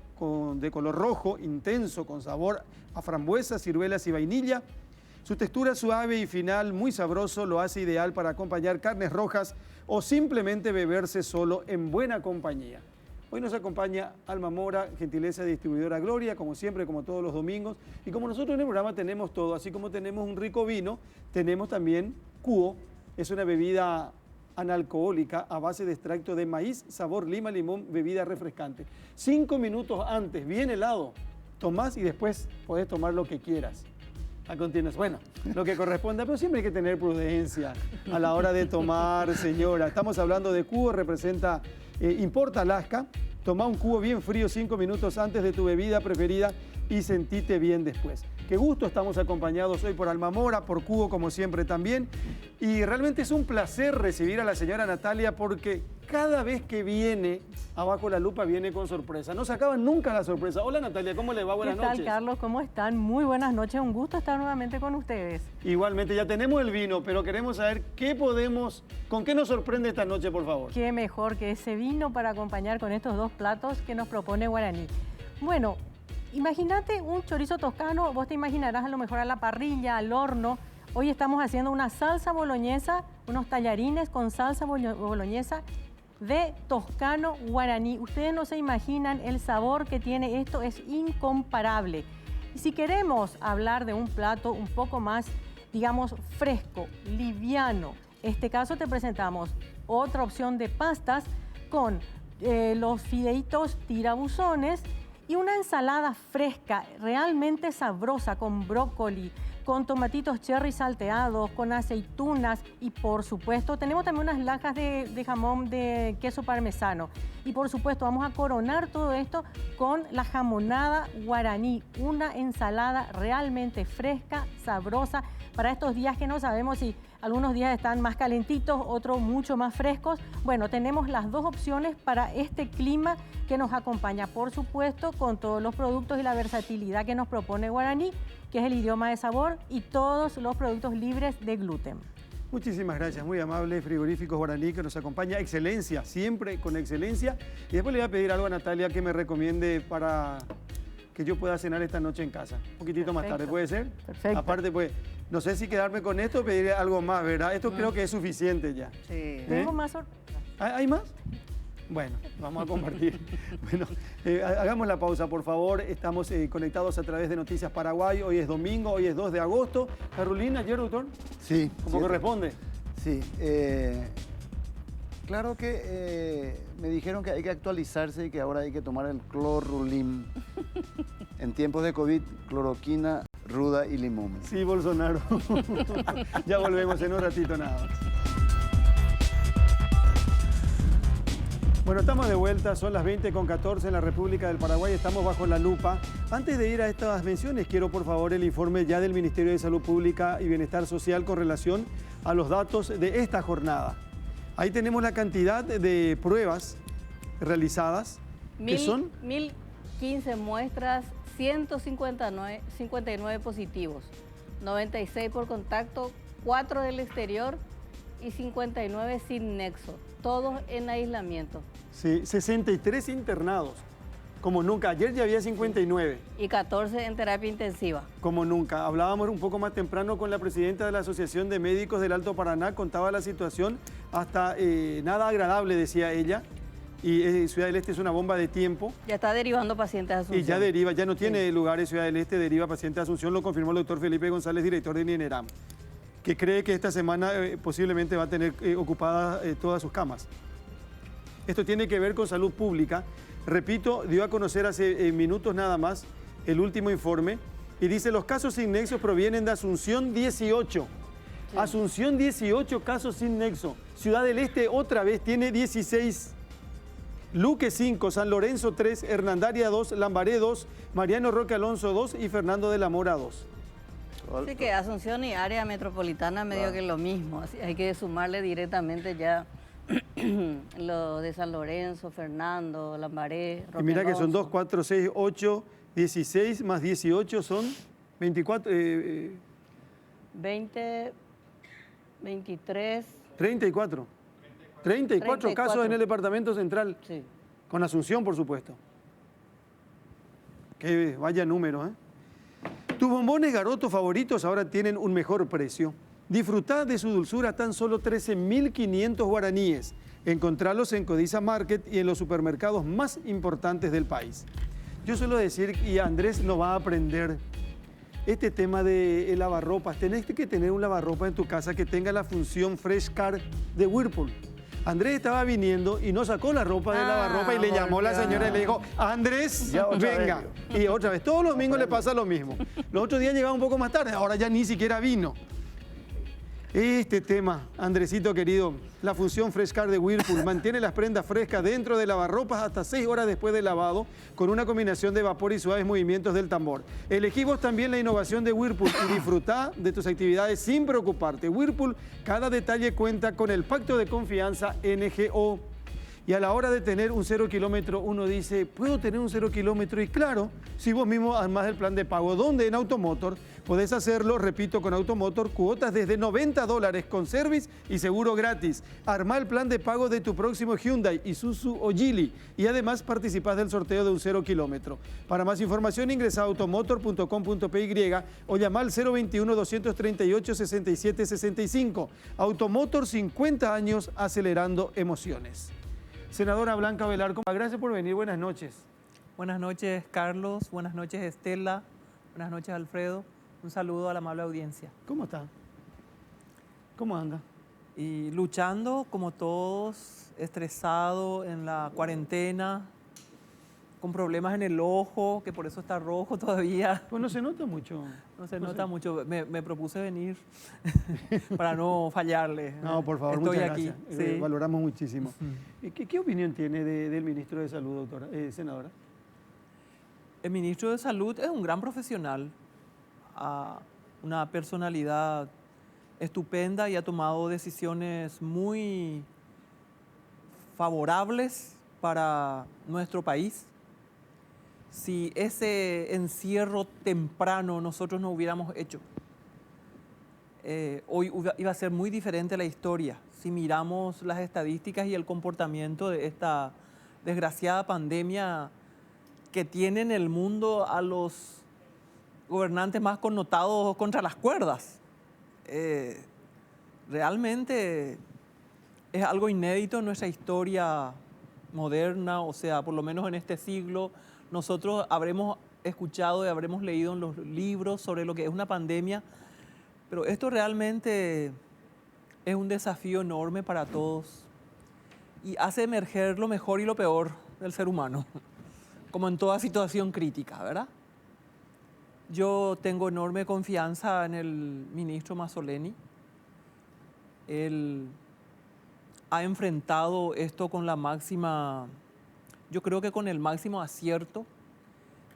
de color rojo, intenso, con sabor a frambuesas, ciruelas y vainilla. Su textura suave y final, muy sabroso, lo hace ideal para acompañar carnes rojas o simplemente beberse solo en buena compañía. Hoy nos acompaña Alma Mora, gentileza de distribuidora Gloria, como siempre, como todos los domingos. Y como nosotros en el programa tenemos todo, así como tenemos un rico vino, tenemos también Cuo. Es una bebida analcohólica a base de extracto de maíz, sabor lima, limón, bebida refrescante. 5 minutos antes, bien helado, tomás y después podés tomar lo que quieras. A continuación, bueno, lo que corresponda, pero siempre hay que tener prudencia a la hora de tomar, señora. Estamos hablando de Cuo, representa, importa Alaska. Toma un cubo bien frío 5 minutos antes de tu bebida preferida y sentite bien después. Qué gusto, estamos acompañados hoy por Alma Mora, por Cuo como siempre también. Y realmente es un placer recibir a la señora Natalia porque cada vez que viene Abajo la Lupa viene con sorpresa. No se acaba nunca la sorpresa. Hola Natalia, ¿cómo le va? Buenas noches. ¿Qué tal, Carlos? ¿Cómo están? Muy buenas noches. Un gusto estar nuevamente con ustedes. Igualmente, ya tenemos el vino, pero queremos saber con qué nos sorprende esta noche, por favor. Qué mejor que ese vino para acompañar con estos 2 platos que nos propone Guaraní. Bueno, imagínate un chorizo toscano, vos te imaginarás a lo mejor a la parrilla, al horno. Hoy estamos haciendo una salsa boloñesa, unos tallarines con salsa boloñesa de toscano guaraní. Ustedes no se imaginan el sabor que tiene esto, es incomparable. Y si queremos hablar de un plato un poco más, digamos, fresco, liviano, en este caso te presentamos otra opción de pastas con los fideitos tirabuzones y una ensalada fresca, realmente sabrosa, con brócoli, con tomatitos cherry salteados, con aceitunas y por supuesto tenemos también unas lajas de jamón de queso parmesano. Y por supuesto vamos a coronar todo esto con la jamonada guaraní, una ensalada realmente fresca, sabrosa, para estos días que no sabemos si algunos días están más calentitos, otros mucho más frescos. Bueno, tenemos las 2 opciones para este clima que nos acompaña, por supuesto, con todos los productos y la versatilidad que nos propone Guaraní, que es el idioma de sabor, y todos los productos libres de gluten. Muchísimas gracias, muy amable, Frigoríficos Guaraní, que nos acompaña. Excelencia, siempre con excelencia. Y después le voy a pedir algo a Natalia que me recomiende para que yo pueda cenar esta noche en casa. Un poquitito más tarde, ¿puede ser? Perfecto. Aparte, pues, no sé si quedarme con esto o pedir algo más, ¿verdad? Esto creo que es suficiente ya. Sí. Tengo más sorpresas. ¿Hay más? Bueno, vamos a compartir. Bueno, hagamos la pausa, por favor. Estamos conectados a través de Noticias Paraguay. Hoy es domingo, hoy es 2 de agosto. Carolina, ayer, doctor. Sí. ¿Cómo corresponde? Sí. Claro que me dijeron que hay que actualizarse y que ahora hay que tomar el clorrulim. En tiempos de COVID, cloroquina, ruda y limón. Sí, Bolsonaro. Ya volvemos en un ratito nada más. Bueno, estamos de vuelta, son las 20:14 en la República del Paraguay, estamos bajo la lupa. Antes de ir a estas menciones, quiero por favor el informe ya del Ministerio de Salud Pública y Bienestar Social con relación a los datos de esta jornada. Ahí tenemos la cantidad de pruebas realizadas, que son 1015 muestras, 159 positivos, 96 por contacto, 4 del exterior y 59 sin nexo, todos en aislamiento. Sí, 63 internados, como nunca. Ayer ya había 59. Y 14 en terapia intensiva. Como nunca. Hablábamos un poco más temprano con la presidenta de la Asociación de Médicos del Alto Paraná, contaba la situación hasta nada agradable, decía ella. Y Ciudad del Este es una bomba de tiempo. Ya está derivando pacientes a Asunción. Y ya deriva, ya no tiene lugar en Ciudad del Este, deriva pacientes a Asunción, lo confirmó el doctor Felipe González, director de NINERAM, que cree que esta semana posiblemente va a tener ocupadas todas sus camas. Esto tiene que ver con salud pública. Repito, dio a conocer hace minutos nada más el último informe y dice los casos sin nexo provienen de Asunción 18. Sí. Asunción 18 casos sin nexo. Ciudad del Este otra vez tiene 16. Luque 5, San Lorenzo 3, Hernandaria 2, Lambaré 2, Mariano Roque Alonso 2 y Fernando de la Mora 2. Así que Asunción y área metropolitana medio que lo mismo. Así hay que sumarle directamente ya lo de San Lorenzo, Fernando, Lambaré, Roque y mira Alonso. que son 2, 4, 6, 8, 16 más 18 son 24. 20, 23. 34. 34 casos en el departamento central. Sí. Con Asunción, por supuesto. Que vaya número, ¿eh? Tus bombones Garoto favoritos ahora tienen un mejor precio. Disfrutá de su dulzura a tan solo 13.500 guaraníes. Encontralos en Codiza Market y en los supermercados más importantes del país. Yo suelo decir, y Andrés nos va a aprender, este tema de lavarropas. Tenés que tener un lavarropa en tu casa que tenga la función Fresh Car de Whirlpool. Andrés estaba viniendo y no sacó la ropa de lavarropa y le llamó a la señora y le dijo, Andrés, venga. Y otra vez, todos los domingos le pasa lo mismo. Los otros días llegaba un poco más tarde, ahora ya ni siquiera vino. Este tema, Andresito querido, la función Fresh Car de Whirlpool mantiene las prendas frescas dentro de lavarropas hasta 6 horas después del lavado con una combinación de vapor y suaves movimientos del tambor. Elegí vos también la innovación de Whirlpool y disfrutá de tus actividades sin preocuparte. Whirlpool, cada detalle cuenta con el pacto de confianza NGO. Y a la hora de tener un 0 kilómetro, uno dice, ¿puedo tener un 0 kilómetro? Y claro, si vos mismo armás el plan de pago, donde en Automotor podés hacerlo, repito, con Automotor, cuotas desde $90 con service y seguro gratis. Armá el plan de pago de tu próximo Hyundai, Isuzu o Geely y además participás del sorteo de un 0 kilómetro. Para más información ingresa a automotor.com.py o llama al 021-238-6765. Automotor, 50 años acelerando emociones. Senadora Blanca Velarco, gracias por venir, buenas noches. Buenas noches, Carlos, buenas noches, Estela, buenas noches, Alfredo. Un saludo a la amable audiencia. ¿Cómo está? ¿Cómo anda? Y luchando, como todos, estresado en la cuarentena, con problemas en el ojo, que por eso está rojo todavía. Pues no se nota mucho. No se nota mucho. Me propuse venir para no fallarle. No, por favor, estoy muchas aquí. gracias. Sí. Valoramos muchísimo. ¿Qué opinión tiene del ministro de Salud, doctora, senadora? El ministro de Salud es un gran profesional, una personalidad estupenda y ha tomado decisiones muy favorables para nuestro país. Si ese encierro temprano nosotros no hubiéramos hecho, hoy iba a ser muy diferente la historia. Si miramos las estadísticas y el comportamiento de esta desgraciada pandemia que tiene en el mundo a los gobernantes más connotados contra las cuerdas. Realmente Es algo inédito en nuestra historia moderna, o sea, por lo menos en este siglo, nosotros habremos escuchado y habremos leído en los libros sobre lo que es una pandemia, pero esto realmente es un desafío enorme para todos y hace emerger lo mejor y lo peor del ser humano, como en toda situación crítica, ¿verdad? Yo tengo enorme confianza en el ministro Mazzoleni. Él ha enfrentado esto con la máxima, yo creo que con el máximo acierto.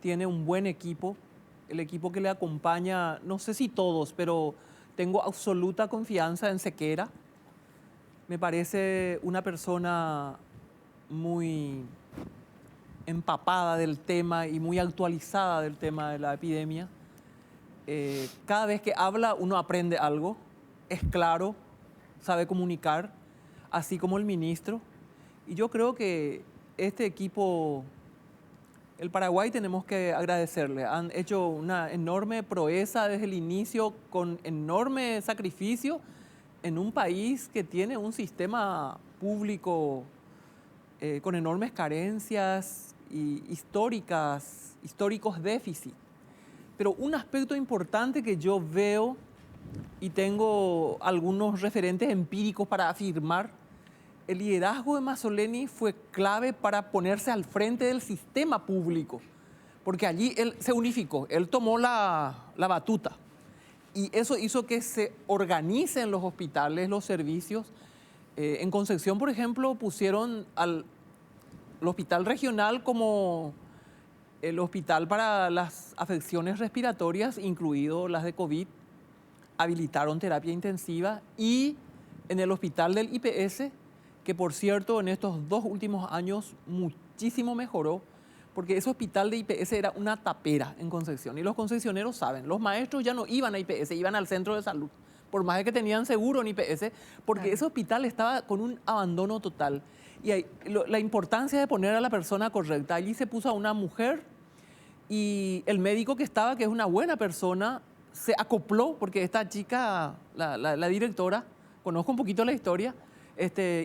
Tiene un buen equipo, el equipo que le acompaña, no sé si todos, pero tengo absoluta confianza en Sequera. Me parece una persona muy empapada del tema y muy actualizada del tema de la epidemia. Cada vez que habla uno aprende algo, es claro, sabe comunicar, así como el ministro. Y yo creo que este equipo, el Paraguay, tenemos que agradecerle. Han hecho una enorme proeza desde el inicio, con enorme sacrificio, en un país que tiene un sistema público con enormes carencias y históricos déficits. Pero un aspecto importante que yo veo, y tengo algunos referentes empíricos para afirmar, el liderazgo de Mazzoleni fue clave para ponerse al frente del sistema público, porque allí él se unificó, él tomó la batuta. Y eso hizo que se organicen los hospitales, los servicios. En Concepción, por ejemplo, pusieron al hospital regional como el hospital para las afecciones respiratorias, incluido las de COVID. Habilitaron terapia intensiva, y en el hospital del IPS, que por cierto en estos 2 últimos años muchísimo mejoró, porque ese hospital de IPS era una tapera en Concepción, y los concesioneros saben, los maestros ya no iban a IPS, iban al centro de salud, por más de que tenían seguro en IPS, porque ese hospital estaba con un abandono total. Y la importancia de poner a la persona correcta, allí se puso a una mujer, y el médico que estaba, que es una buena persona, se acopló, porque esta chica, la directora, conozco un poquito la historia,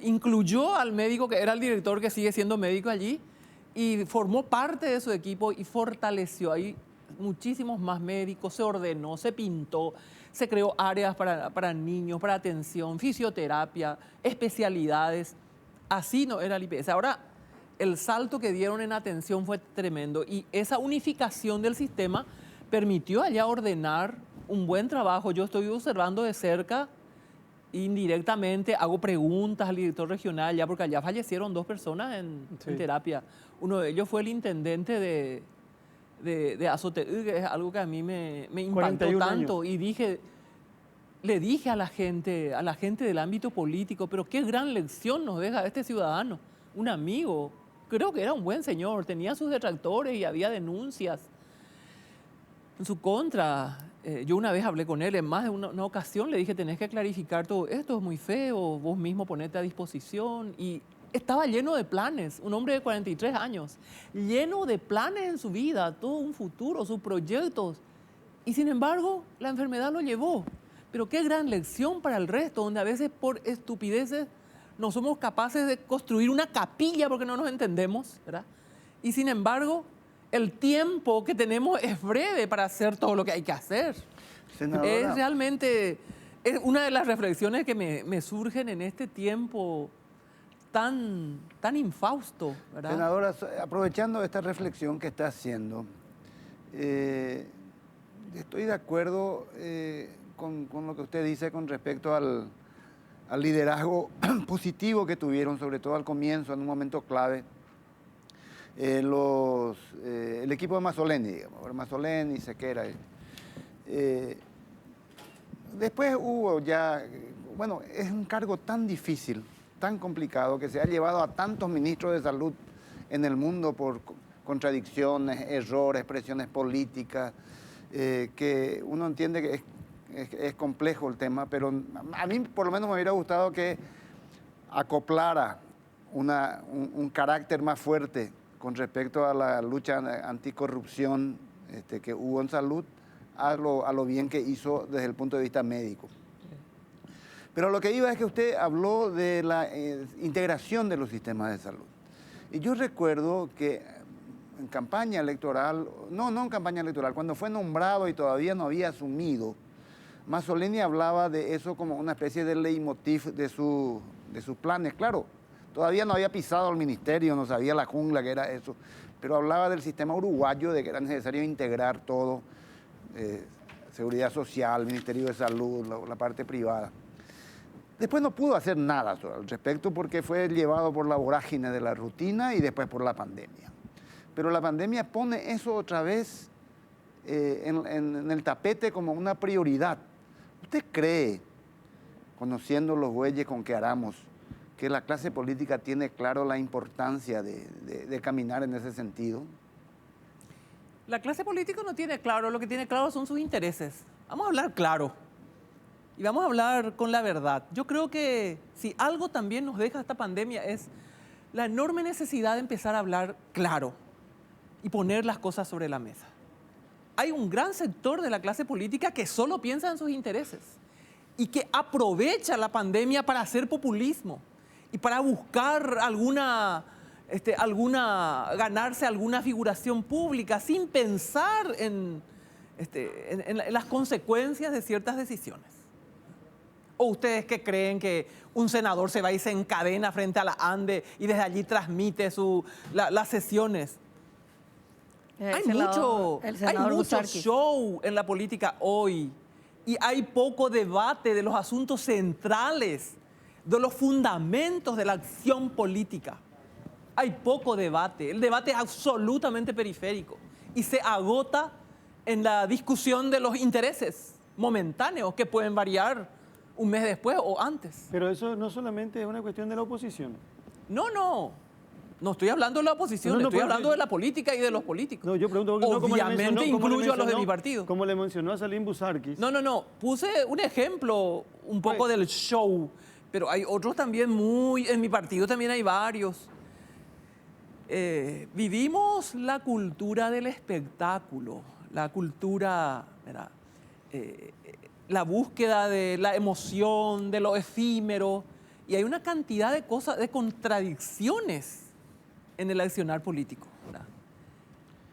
incluyó al médico que era el director, que sigue siendo médico allí, y formó parte de su equipo y fortaleció ahí muchísimos más médicos, se ordenó, se pintó, se creó áreas para niños, para atención, fisioterapia, especialidades. Así no era el IPS. Ahora, el salto que dieron en atención fue tremendo, y esa unificación del sistema permitió allá ordenar un buen trabajo. Yo estoy observando de cerca, indirectamente, hago preguntas al director regional, ya porque allá fallecieron 2 personas en terapia. Uno de ellos fue el intendente de Azoteú, que es algo que a mí me impactó tanto. Años. Y le dije a la gente del ámbito político, pero qué gran lección nos deja este ciudadano, un amigo. Creo que era un buen señor, tenía sus detractores y había denuncias en su contra. Yo una vez hablé con él, en más de una ocasión le dije, tenés que clarificar todo esto, es muy feo, vos mismo ponete a disposición. Y estaba lleno de planes, un hombre de 43 años, lleno de planes en su vida, todo un futuro, sus proyectos. Y sin embargo, la enfermedad lo llevó. Pero qué gran lección para el resto, donde a veces por estupideces no somos capaces de construir una capilla porque no nos entendemos, ¿verdad? Y sin embargo, el tiempo que tenemos es breve para hacer todo lo que hay que hacer. Senadora, es realmente una de las reflexiones que me surgen en este tiempo tan infausto, ¿verdad? Senadora, aprovechando esta reflexión que está haciendo, estoy de acuerdo con lo que usted dice con respecto al liderazgo positivo que tuvieron, sobre todo al comienzo, en un momento clave. El equipo de Mazzoleni, digamos, Mazzoleni, Sequera. Después hubo ya, bueno, es un cargo tan difícil, tan complicado, que se ha llevado a tantos ministros de salud en el mundo por contradicciones, errores, presiones políticas, que uno entiende que es complejo el tema, pero a mí por lo menos me hubiera gustado que acoplara un carácter más fuerte con respecto a la lucha anticorrupción que hubo en salud, a lo bien que hizo desde el punto de vista médico. Pero lo que iba es que usted habló de la integración de los sistemas de salud. Y yo recuerdo que en campaña electoral, no en campaña electoral, cuando fue nombrado y todavía no había asumido, Mazzoleni hablaba de eso como una especie de leitmotiv de sus planes. Claro, todavía no había pisado el ministerio, no sabía la jungla que era eso, pero hablaba del sistema uruguayo, de que era necesario integrar todo, seguridad social, Ministerio de Salud, la parte privada. Después no pudo hacer nada al respecto porque fue llevado por la vorágine de la rutina y después por la pandemia. Pero la pandemia pone eso otra vez en el tapete como una prioridad. ¿Usted cree, conociendo los bueyes con que aramos, que la clase política tiene claro la importancia de caminar en ese sentido? La clase política no tiene claro, lo que tiene claro son sus intereses. Vamos a hablar claro y vamos a hablar con la verdad. Yo creo que si algo también nos deja esta pandemia es la enorme necesidad de empezar a hablar claro y poner las cosas sobre la mesa. Hay un gran sector de la clase política que solo piensa en sus intereses y que aprovecha la pandemia para hacer populismo y para buscar ganarse alguna figuración pública sin pensar en las consecuencias de ciertas decisiones. ¿O ustedes qué creen que un senador se va y se encadena frente a la ANDE y desde allí transmite las sesiones? Hay mucho show en la política hoy y hay poco debate de los asuntos centrales, de los fundamentos de la acción política. Hay poco debate, el debate es absolutamente periférico y se agota en la discusión de los intereses momentáneos que pueden variar un mes después o antes. Pero eso no solamente es una cuestión de la oposición. No estoy hablando de la oposición, estoy hablando de la política y de los políticos. No, yo pregunto, obviamente incluyo a los de mi partido. Como le mencionó a Salim Busarquis. No, puse un ejemplo un poco del show, pero hay otros también en mi partido también hay varios. Vivimos la cultura del espectáculo, la cultura, la búsqueda de la emoción, de lo efímero, y hay una cantidad de cosas, de contradicciones en el accionar político, ¿verdad?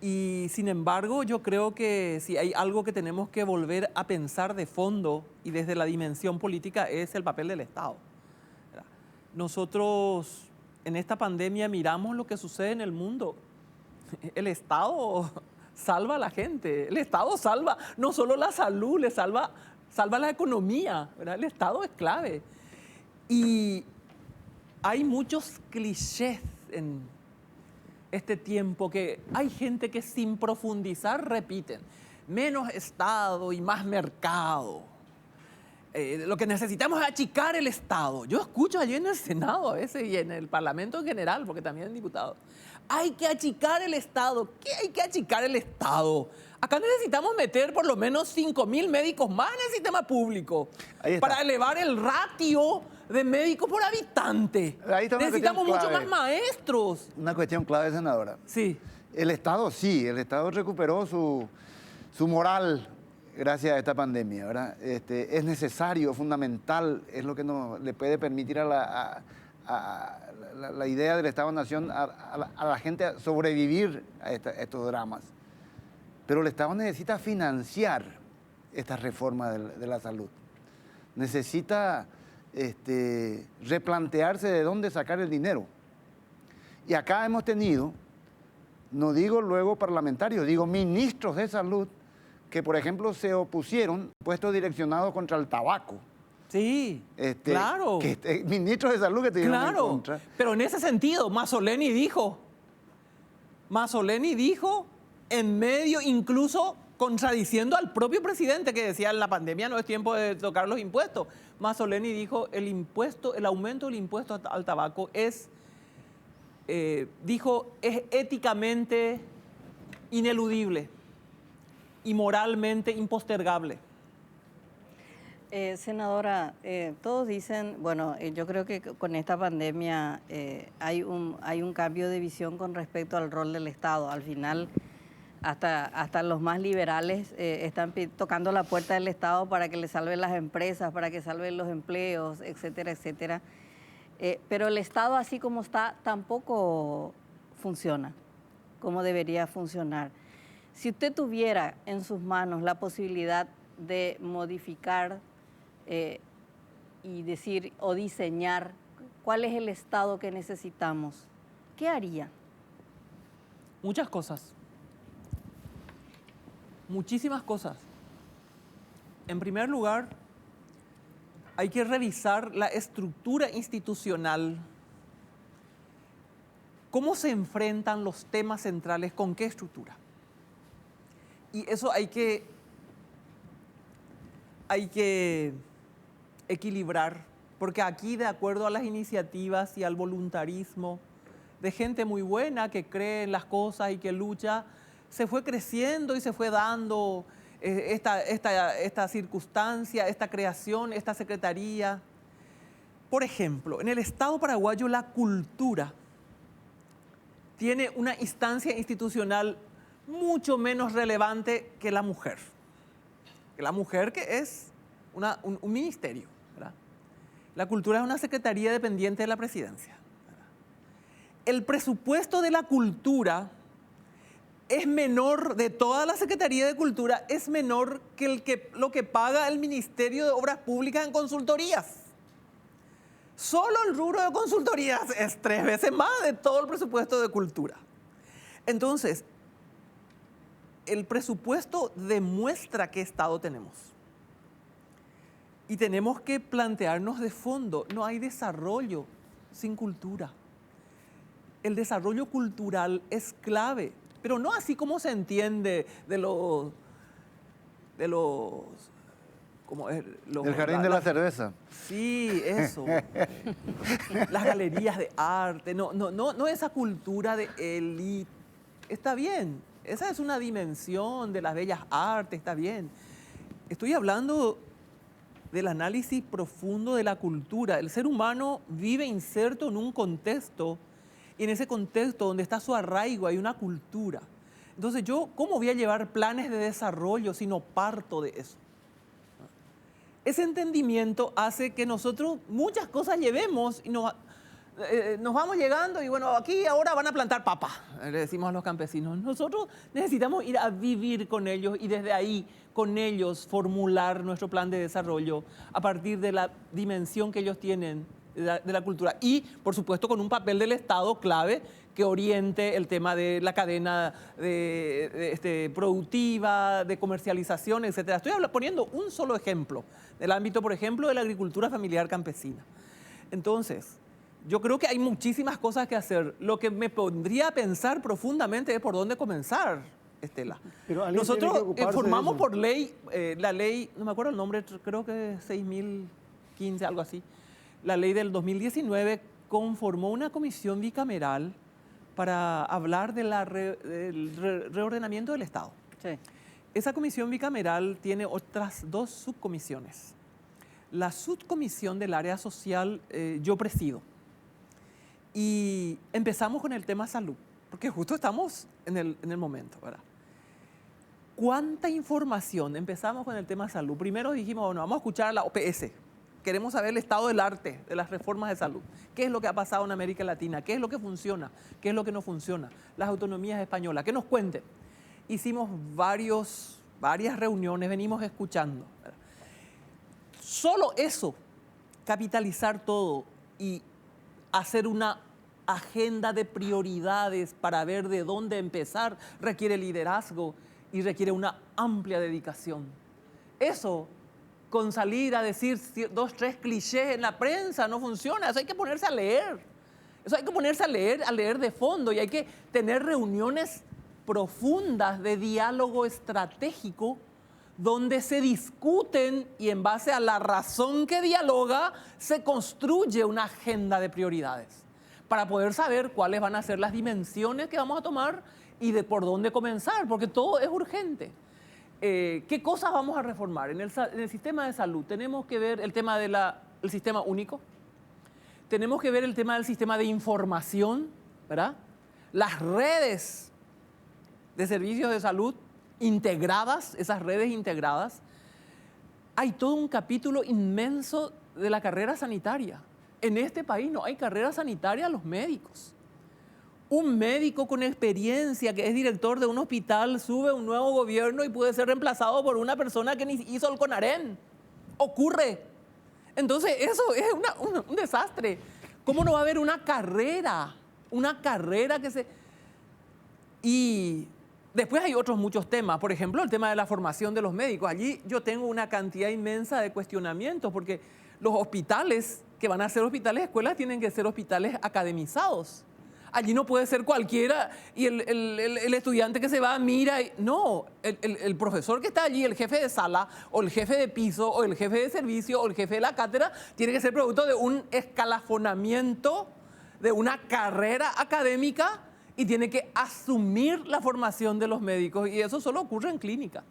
Y sin embargo, yo creo que si hay algo que tenemos que volver a pensar de fondo y desde la dimensión política es el papel del Estado, ¿verdad? Nosotros en esta pandemia miramos lo que sucede en el mundo. El Estado salva a la gente, el Estado salva no solo la salud, salva la economía, ¿verdad? El Estado es clave. Y hay muchos clichés en este tiempo que hay gente que sin profundizar repiten, menos Estado y más mercado. Lo que necesitamos es achicar el Estado. Yo escucho allí en el Senado a veces y en el Parlamento en general, porque también hay diputados. Hay que achicar el Estado. ¿Qué hay que achicar el Estado? Acá necesitamos meter por lo menos 5.000 médicos más en el sistema público para elevar el ratio de médicos por habitante. Necesitamos mucho más maestros. Una cuestión clave, senadora. Sí. El Estado recuperó su moral gracias a esta pandemia, ¿verdad? Es necesario, fundamental, es lo que le puede permitir a la idea del Estado-Nación a la gente sobrevivir a estos dramas. Pero el Estado necesita financiar esta reforma de la salud. Necesita replantearse de dónde sacar el dinero. Y acá hemos tenido, no digo luego parlamentarios, digo ministros de salud, que por ejemplo se opusieron, puestos direccionados contra el tabaco. Sí, claro. Ministros de salud que estuvieron en contra. Pero en ese sentido, Mazzoleni dijo en medio, incluso contradiciendo al propio presidente que decía la pandemia no es tiempo de tocar los impuestos. Mazzoleni dijo el aumento del impuesto al tabaco es éticamente ineludible y moralmente impostergable. Senadora, todos dicen, yo creo que con esta pandemia hay un cambio de visión con respecto al rol del Estado. Al final, hasta los más liberales están tocando la puerta del Estado para que le salven las empresas, para que salven los empleos, etcétera, etcétera. Pero el Estado así como está tampoco funciona como debería funcionar. Si usted tuviera en sus manos la posibilidad de modificar y decir o diseñar cuál es el Estado que necesitamos, ¿qué haría? Muchas cosas. Muchísimas cosas. En primer lugar, hay que revisar la estructura institucional. ¿Cómo se enfrentan los temas centrales? ¿Con qué estructura? Y eso hay que equilibrar, porque aquí, de acuerdo a las iniciativas y al voluntarismo de gente muy buena que cree en las cosas y que lucha, se fue creciendo y se fue dando esta circunstancia, esta creación, esta secretaría. Por ejemplo, en el Estado paraguayo la cultura tiene una instancia institucional mucho menos relevante que la mujer. Que es un ministerio, ¿verdad? La cultura es una secretaría dependiente de la presidencia, ¿verdad? El presupuesto de la cultura es menor, de toda la Secretaría de Cultura, es menor que lo que paga el Ministerio de Obras Públicas en consultorías. Solo el rubro de consultorías es 3 veces más de todo el presupuesto de cultura. Entonces, el presupuesto demuestra qué Estado tenemos. Y tenemos que plantearnos de fondo, no hay desarrollo sin cultura. El desarrollo cultural es clave, pero no así como se entiende del jardín de la cerveza. Sí, eso. Las galerías de arte, no esa cultura de élite. Está bien, esa es una dimensión de las bellas artes, está bien. Estoy hablando del análisis profundo de la cultura. El ser humano vive inserto en un contexto, y en ese contexto donde está su arraigo hay una cultura. Entonces ¿cómo voy a llevar planes de desarrollo si no parto de eso? Ese entendimiento hace que nosotros muchas cosas llevemos y nos vamos llegando y bueno, aquí ahora van a plantar papa, le decimos a los campesinos. Nosotros necesitamos ir a vivir con ellos y desde ahí, con ellos, formular nuestro plan de desarrollo a partir de la dimensión que ellos tienen de la cultura. Y, por supuesto, con un papel del Estado clave que oriente el tema de la cadena productiva, de comercialización, etc. Estoy poniendo un solo ejemplo del ámbito, por ejemplo, de la agricultura familiar campesina. Entonces, yo creo que hay muchísimas cosas que hacer. Lo que me pondría a pensar profundamente es por dónde comenzar, Estela. Pero nosotros formamos por ley, la ley, no me acuerdo el nombre, creo que 6.015, algo así. La ley del 2019 conformó una comisión bicameral para hablar del reordenamiento del Estado. Sí. Esa comisión bicameral tiene otras 2 subcomisiones. La subcomisión del área social yo presido. Y empezamos con el tema salud, porque justo estamos en el momento, ¿verdad? ¿Cuánta información? Empezamos con el tema salud. Primero dijimos, bueno, vamos a escuchar a la OPS. Queremos saber el estado del arte de las reformas de salud. ¿Qué es lo que ha pasado en América Latina? ¿Qué es lo que funciona? ¿Qué es lo que no funciona? Las autonomías españolas, que nos cuenten. Hicimos varias reuniones, venimos escuchando. Solo eso, capitalizar todo y hacer una agenda de prioridades para ver de dónde empezar, requiere liderazgo y requiere una amplia dedicación. Eso, con salir a decir 2, 3 clichés en la prensa, no funciona. Eso hay que ponerse a leer. Eso hay que ponerse a leer de fondo, y hay que tener reuniones profundas de diálogo estratégico donde se discuten y en base a la razón que dialoga se construye una agenda de prioridades para poder saber cuáles van a ser las dimensiones que vamos a tomar y de por dónde comenzar, porque todo es urgente. ¿Qué cosas vamos a reformar? En el sistema de salud tenemos que ver el tema del sistema único, tenemos que ver el tema del sistema de información, ¿verdad? Las redes de servicios de salud integradas, esas redes integradas, hay todo un capítulo inmenso de la carrera sanitaria. En este país no hay carrera sanitaria a los médicos. Un médico con experiencia que es director de un hospital sube a un nuevo gobierno y puede ser reemplazado por una persona que ni hizo el CONAREN. Ocurre. Entonces eso es un desastre. ¿Cómo no va a haber una carrera? Una carrera que se... Y después hay otros muchos temas. Por ejemplo, el tema de la formación de los médicos. Allí yo tengo una cantidad inmensa de cuestionamientos porque los hospitales que van a ser hospitales escuelas tienen que ser hospitales academizados. Allí no puede ser cualquiera y el estudiante que se va mira. No, el profesor que está allí, el jefe de sala o el jefe de piso o el jefe de servicio o el jefe de la cátedra, tiene que ser producto de un escalafonamiento, de una carrera académica y tiene que asumir la formación de los médicos. Y eso solo ocurre en clínica.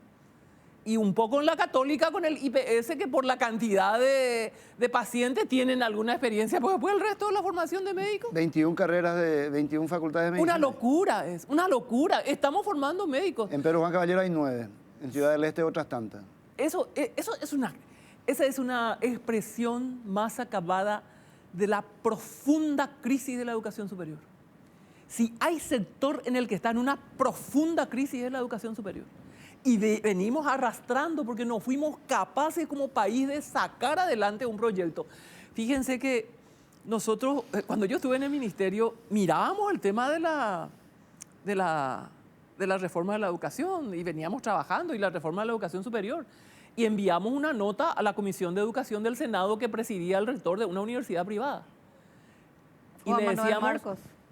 Y un poco en la católica con el IPS, que por la cantidad de pacientes tienen alguna experiencia, porque después el resto de la formación de médicos. 21 carreras de 21 facultades de medicina. Una locura, es una locura. Estamos formando médicos. En Pedro Juan Caballero hay 9, en Ciudad del Este otras tantas. Esa es una expresión más acabada de la profunda crisis de la educación superior. Si hay sector en el que está en una profunda crisis es la educación superior. Y venimos arrastrando porque no fuimos capaces como país de sacar adelante un proyecto. Fíjense que nosotros, cuando yo estuve en el ministerio, mirábamos el tema de la reforma de la educación y veníamos trabajando y la reforma de la educación superior. Y enviamos una nota a la Comisión de Educación del Senado que presidía el rector de una universidad privada. Y le decíamos,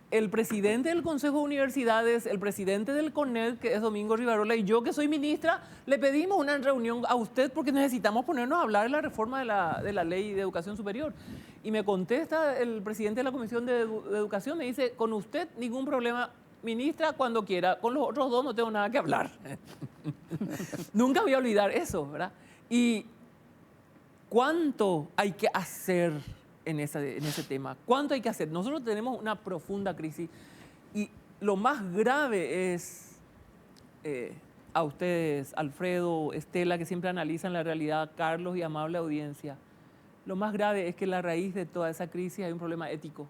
el presidente del Consejo de Universidades, el presidente del CONED, que es Domingo Rivarola, y yo, que soy ministra, le pedimos una reunión a usted porque necesitamos ponernos a hablar de la reforma de la ley de educación superior. Y me contesta el presidente de la Comisión de Educación, me dice, con usted ningún problema, ministra, cuando quiera. Con los otros dos no tengo nada que hablar. Nunca voy a olvidar eso, ¿verdad? Y ¿cuánto hay que hacer en ese tema? ¿Cuánto hay que hacer? Nosotros tenemos una profunda crisis y lo más grave es a ustedes, Alfredo, Estela, que siempre analizan la realidad, Carlos y amable audiencia. Lo más grave es que en la raíz de toda esa crisis hay un problema ético.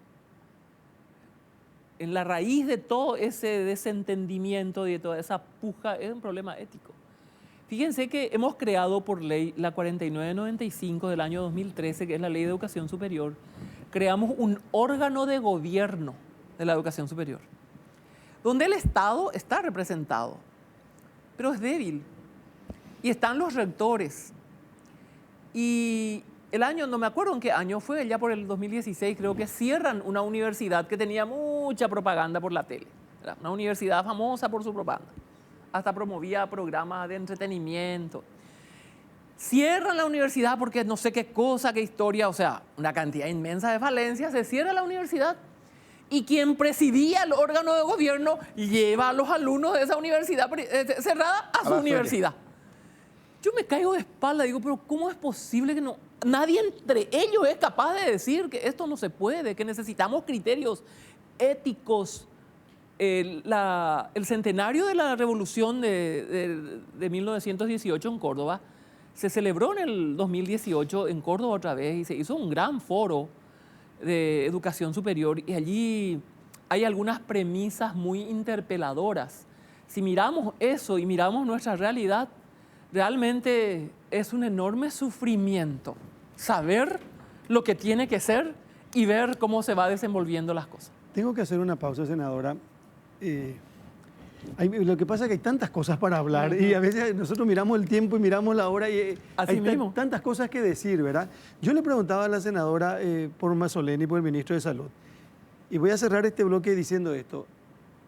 En la raíz de todo ese desentendimiento y de toda esa puja es un problema ético. Fíjense que hemos creado por ley la 4995 del año 2013, que es la Ley de Educación Superior. Creamos un órgano de gobierno de la educación superior, donde el Estado está representado, pero es débil. Y están los rectores. Y el año, no me acuerdo en qué año fue, ya por el 2016, creo que cierran una universidad que tenía mucha propaganda por la tele. Era una universidad famosa por su propaganda. Hasta promovía programas de entretenimiento. Cierran la universidad porque no sé qué cosa, qué historia, o sea, una cantidad inmensa de falencias, se cierra la universidad. Y quien presidía el órgano de gobierno lleva a los alumnos de esa universidad cerrada a su universidad. Yo me caigo de espalda, digo, pero ¿cómo es posible que no? Nadie entre ellos es capaz de decir que esto no se puede, que necesitamos criterios éticos. El centenario de la revolución de 1918 en Córdoba se celebró en el 2018 en Córdoba otra vez y se hizo un gran foro de educación superior y allí hay algunas premisas muy interpeladoras. Si miramos eso y miramos nuestra realidad, realmente es un enorme sufrimiento saber lo que tiene que ser y ver cómo se va desenvolviendo las cosas. Tengo que hacer una pausa, senadora. Lo que pasa es que hay tantas cosas para hablar y a veces nosotros miramos el tiempo y miramos la hora y hay tantas cosas que decir, ¿verdad? Yo le preguntaba a la senadora por Mazzoleni y por el ministro de Salud y voy a cerrar este bloque diciendo esto.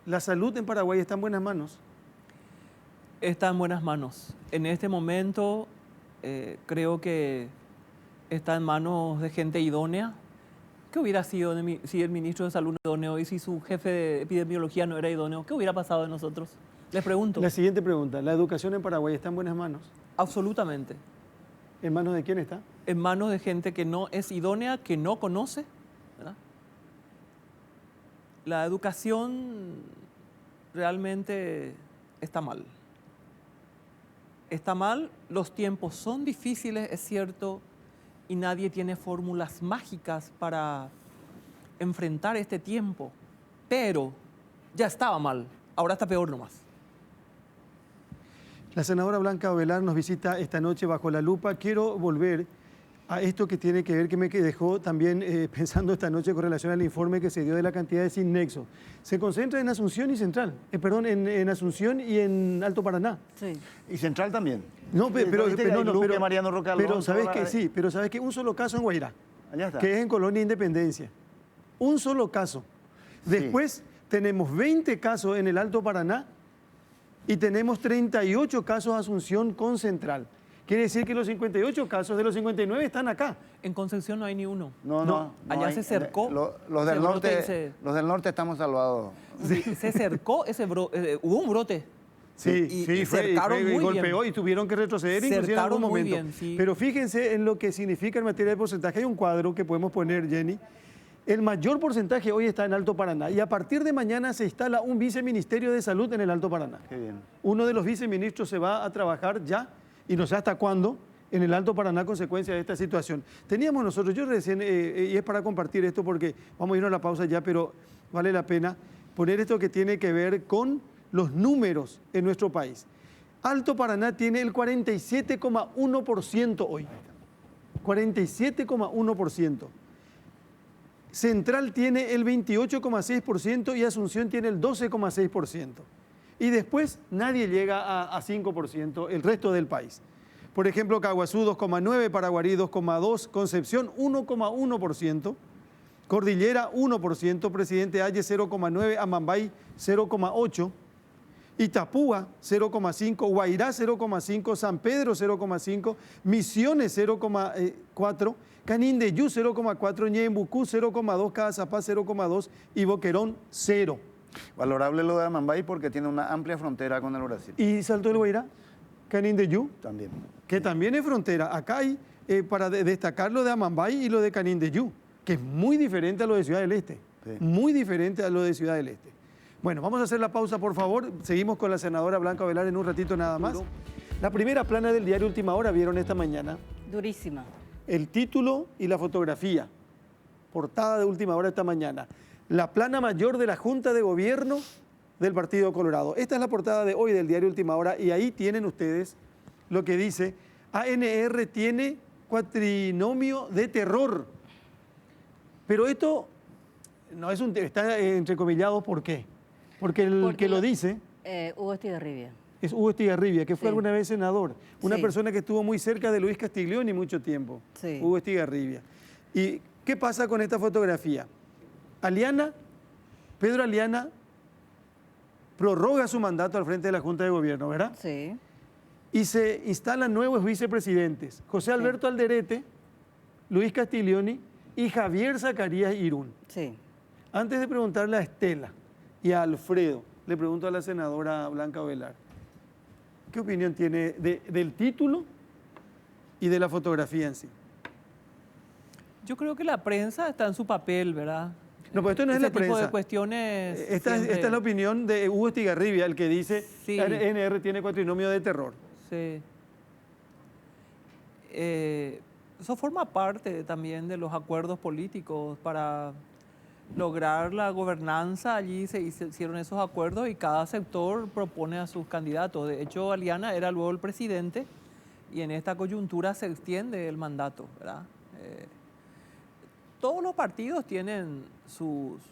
¿La salud en Paraguay está en buenas manos? Está en buenas manos. En este momento creo que está en manos de gente idónea. ¿Qué hubiera sido si el ministro de Salud no era idóneo y si su jefe de epidemiología no era idóneo? ¿Qué hubiera pasado de nosotros? Les pregunto. La siguiente pregunta. ¿La educación en Paraguay está en buenas manos? Absolutamente. ¿En manos de quién está? En manos de gente que no es idónea, que no conoce, ¿verdad? La educación realmente está mal. Está mal, los tiempos son difíciles, es cierto, y nadie tiene fórmulas mágicas para enfrentar este tiempo, pero ya estaba mal, ahora está peor nomás. La senadora Blanca Ovelar nos visita esta noche bajo la lupa. Quiero volver a esto que tiene que ver, que me dejó también pensando esta noche con relación al informe que se dio de la cantidad de sin nexo. Se concentra en Asunción y Central, en Asunción y en Alto Paraná. Sí. Y Central también. No, pero Mariano Roca Alonso, pero sabes que sí, pero sabes que un solo caso en Guairá, Allá está. que es en Colonia Independencia. Un solo caso. Después tenemos 20 casos en el Alto Paraná y tenemos 38 casos de Asunción con Central. Quiere decir que los 58 casos de los 59 están acá. En Concepción no hay ni uno. No. Allá hay- se cercó. Los del ese norte, brote, los del norte estamos salvados. se cercó ese brote, hubo un brote. Sí, y cercaron muy golpeó bien. y tuvieron que retroceder inclusive en Cercaron algún muy momento. bien, sí. Pero fíjense en lo que significa en materia de porcentaje. Hay un cuadro que podemos poner, Jenny. El mayor porcentaje hoy está en Alto Paraná y a partir de mañana se instala un viceministerio de salud en el Alto Paraná. Qué bien. Uno de los viceministros se va a trabajar ya, y no sé hasta cuándo, en el Alto Paraná a consecuencia de esta situación. Teníamos nosotros, yo recién, y es para compartir esto porque vamos a irnos a la pausa ya, pero vale la pena poner esto que tiene que ver con los números en nuestro país. Alto Paraná tiene el 47,1% hoy. 47,1%. Central tiene el 28,6% y Asunción tiene el 12,6%. Y después nadie llega a 5%, el resto del país. Por ejemplo, Caguazú 2,9%, Paraguarí 2,2%, Concepción 1,1%, Cordillera 1%, Presidente Ayes 0,9%, Amambay 0,8%, Itapúa 0,5%, Guairá 0,5%, San Pedro 0,5%, Misiones 0,4%, Canindeyú 0,4%, Ñembucú 0,2%, Cazapá 0,2% y Boquerón 0%. Valorable lo de Amambay porque tiene una amplia frontera con el Brasil. ¿Y Salto del Guairá? Canindeyú, También. que también es frontera. Acá hay, para destacar lo de Amambay y lo de Canindeyú, que es muy diferente a lo de Ciudad del Este. Sí. Muy diferente a lo de Ciudad del Este. Bueno, vamos a hacer la pausa, por favor. Seguimos con la senadora Blanca Ovelar en un ratito nada más. La primera plana del diario Última Hora vieron esta mañana. Durísima. El título y la fotografía. Portada de Última Hora esta mañana. La plana mayor de la Junta de Gobierno del Partido Colorado. Esta es la portada de hoy del diario Última Hora y ahí tienen ustedes lo que dice: ANR tiene cuatrinomio de terror. Pero esto no es está entrecomillado, ¿por qué? Porque el que lo dice Hugo Estigarribia. es Hugo Estigarribia, que fue Sí. alguna vez senador. Una Sí. persona que estuvo muy cerca de Luis Castiglioni mucho tiempo. Sí. Hugo Estigarribia. ¿Y qué pasa con esta fotografía? Pedro Aliana prorroga su mandato al frente de la Junta de Gobierno, ¿verdad? Sí. Y se instalan nuevos vicepresidentes: José Alberto Alderete, Luis Castiglioni y Javier Zacarías Irún. Sí. Antes de preguntarle a Estela y a Alfredo, le pregunto a la senadora Blanca Ovelar, ¿qué opinión tiene del título y de la fotografía en sí? Yo creo que la prensa está en su papel, ¿verdad? No, pues esto no es Ese la prensa. tipo de cuestiones. Esta siempre- es la opinión de Hugo Estigarribia, el que dice Sí. ANR tiene cuatrinomio de terror. Sí. Eso forma parte también de los acuerdos políticos para lograr la gobernanza. Allí se hicieron esos acuerdos y cada sector propone a sus candidatos. De hecho, Aliana era luego el presidente y en esta coyuntura se extiende el mandato, ¿verdad? Todos los partidos tienen sus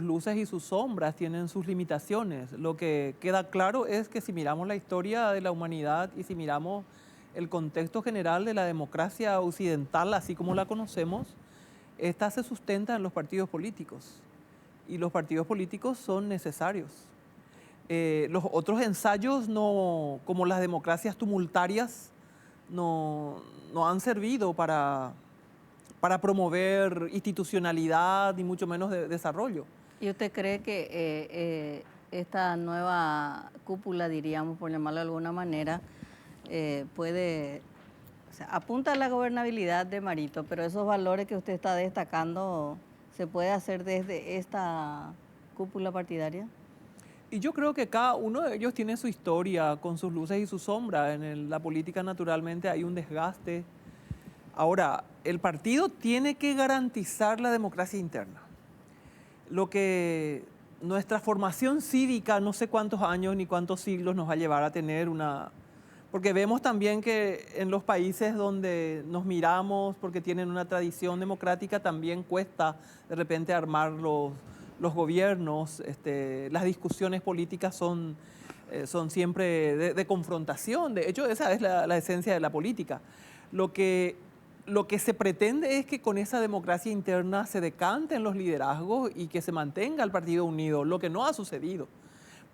luces y sus sombras, tienen sus limitaciones. Lo que queda claro es que si miramos la historia de la humanidad y si miramos el contexto general de la democracia occidental, así como la conocemos, esta se sustenta en los partidos políticos. Y los partidos políticos son necesarios. Los otros ensayos, no, como las democracias tumultarias, no han servido para promover institucionalidad ni mucho menos desarrollo. ¿Y usted cree que esta nueva cúpula, diríamos, por llamarlo de alguna manera, puede, o sea, apunta a la gobernabilidad de Marito, pero esos valores que usted está destacando, ¿se puede hacer desde esta cúpula partidaria? Y yo creo que cada uno de ellos tiene su historia con sus luces y sus sombras. La política naturalmente hay un desgaste. Ahora, el partido tiene que garantizar la democracia interna. Lo que nuestra formación cívica, no sé cuántos años ni cuántos siglos nos va a llevar a tener una... Porque vemos también que en los países donde nos miramos, porque tienen una tradición democrática, también cuesta de repente armar los gobiernos. Las discusiones políticas son siempre de confrontación. De hecho, esa es la esencia de la política. Lo que se pretende es que con esa democracia interna se decanten los liderazgos y que se mantenga el partido unido, lo que no ha sucedido.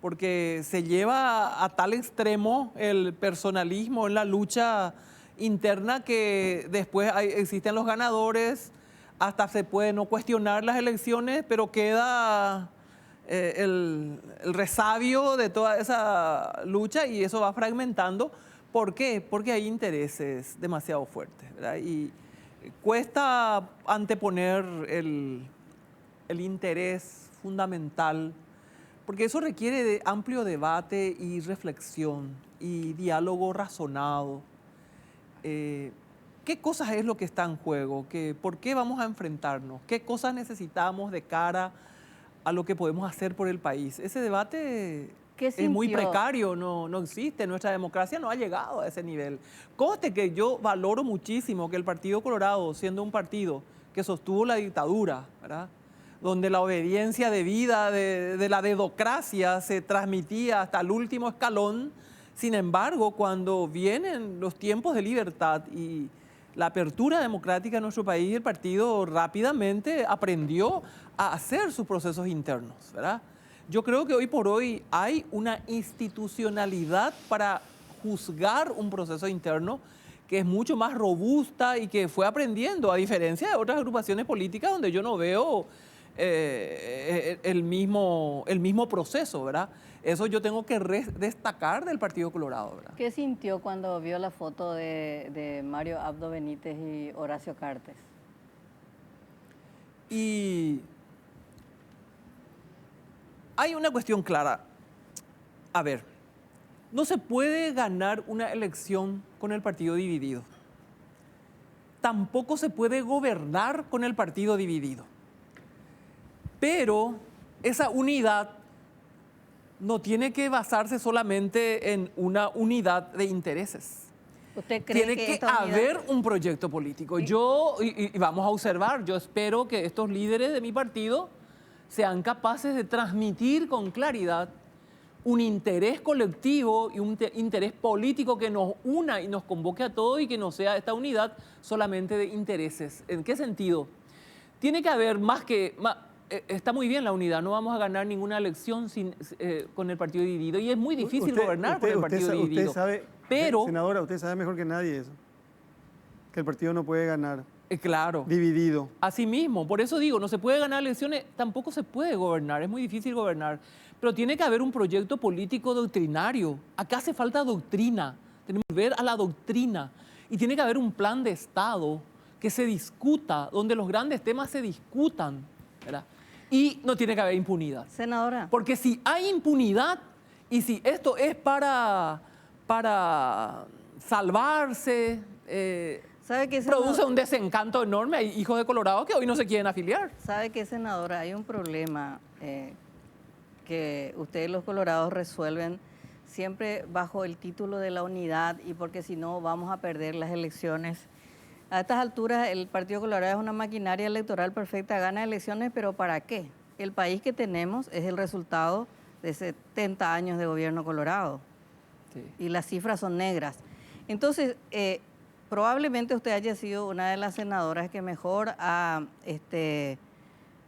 Porque se lleva a tal extremo el personalismo en la lucha interna que después existen los ganadores, hasta se puede no cuestionar las elecciones, pero queda el resabio de toda esa lucha y eso va fragmentando. ¿Por qué? Porque hay intereses demasiado fuertes, ¿verdad? Y cuesta anteponer el interés fundamental, porque eso requiere de amplio debate y reflexión y diálogo razonado. ¿Qué cosas es lo que está en juego? ¿Por qué vamos a enfrentarnos? ¿Qué cosas necesitamos de cara a lo que podemos hacer por el país? Ese debate es muy precario, no existe. Nuestra democracia no ha llegado a ese nivel. Conste que yo valoro muchísimo que el Partido Colorado, siendo un partido que sostuvo la dictadura, ¿verdad?, donde la obediencia debida de la dedocracia se transmitía hasta el último escalón. Sin embargo, cuando vienen los tiempos de libertad y la apertura democrática en nuestro país, el partido rápidamente aprendió a hacer sus procesos internos, ¿verdad? Yo creo que hoy por hoy hay una institucionalidad para juzgar un proceso interno que es mucho más robusta y que fue aprendiendo, a diferencia de otras agrupaciones políticas donde yo no veo el mismo proceso, ¿verdad? Eso yo tengo que destacar del Partido Colorado, ¿verdad? ¿Qué sintió cuando vio la foto de Mario Abdo Benítez y Horacio Cartes? Y hay una cuestión clara. A ver, no se puede ganar una elección con el partido dividido. Tampoco se puede gobernar con el partido dividido. Pero esa unidad no tiene que basarse solamente en una unidad de intereses. ¿Usted cree tiene que haber un proyecto político? ¿Sí? Y vamos a observar, yo espero que estos líderes de mi partido sean capaces de transmitir con claridad un interés colectivo y un interés político que nos una y nos convoque a todos y que no sea esta unidad solamente de intereses. ¿En qué sentido? Tiene que haber está muy bien la unidad, no vamos a ganar ninguna elección con el partido dividido y es muy difícil gobernar con el partido dividido. Senadora, usted sabe mejor que nadie eso, que el partido no puede ganar. Claro. Dividido. Así mismo, por eso digo, no se puede ganar elecciones, tampoco se puede gobernar, es muy difícil gobernar, pero tiene que haber un proyecto político doctrinario. Acá hace falta doctrina, tenemos que ver a la doctrina y tiene que haber un plan de Estado que se discuta, donde los grandes temas se discutan, ¿verdad? Y no tiene que haber impunidad. Senadora. Porque si hay impunidad y si esto es para salvarse, ¿Sabe qué, produce un desencanto enorme. Hay hijos de Colorado que hoy no se quieren afiliar. ¿Sabe qué, senadora? Hay un problema que ustedes los colorados resuelven siempre bajo el título de la unidad y porque si no vamos a perder las elecciones. A estas alturas el Partido Colorado es una maquinaria electoral perfecta, gana elecciones, pero ¿para qué? El país que tenemos es el resultado de 70 años de gobierno colorado. Sí. Y las cifras son negras. Entonces, probablemente usted haya sido una de las senadoras que mejor ha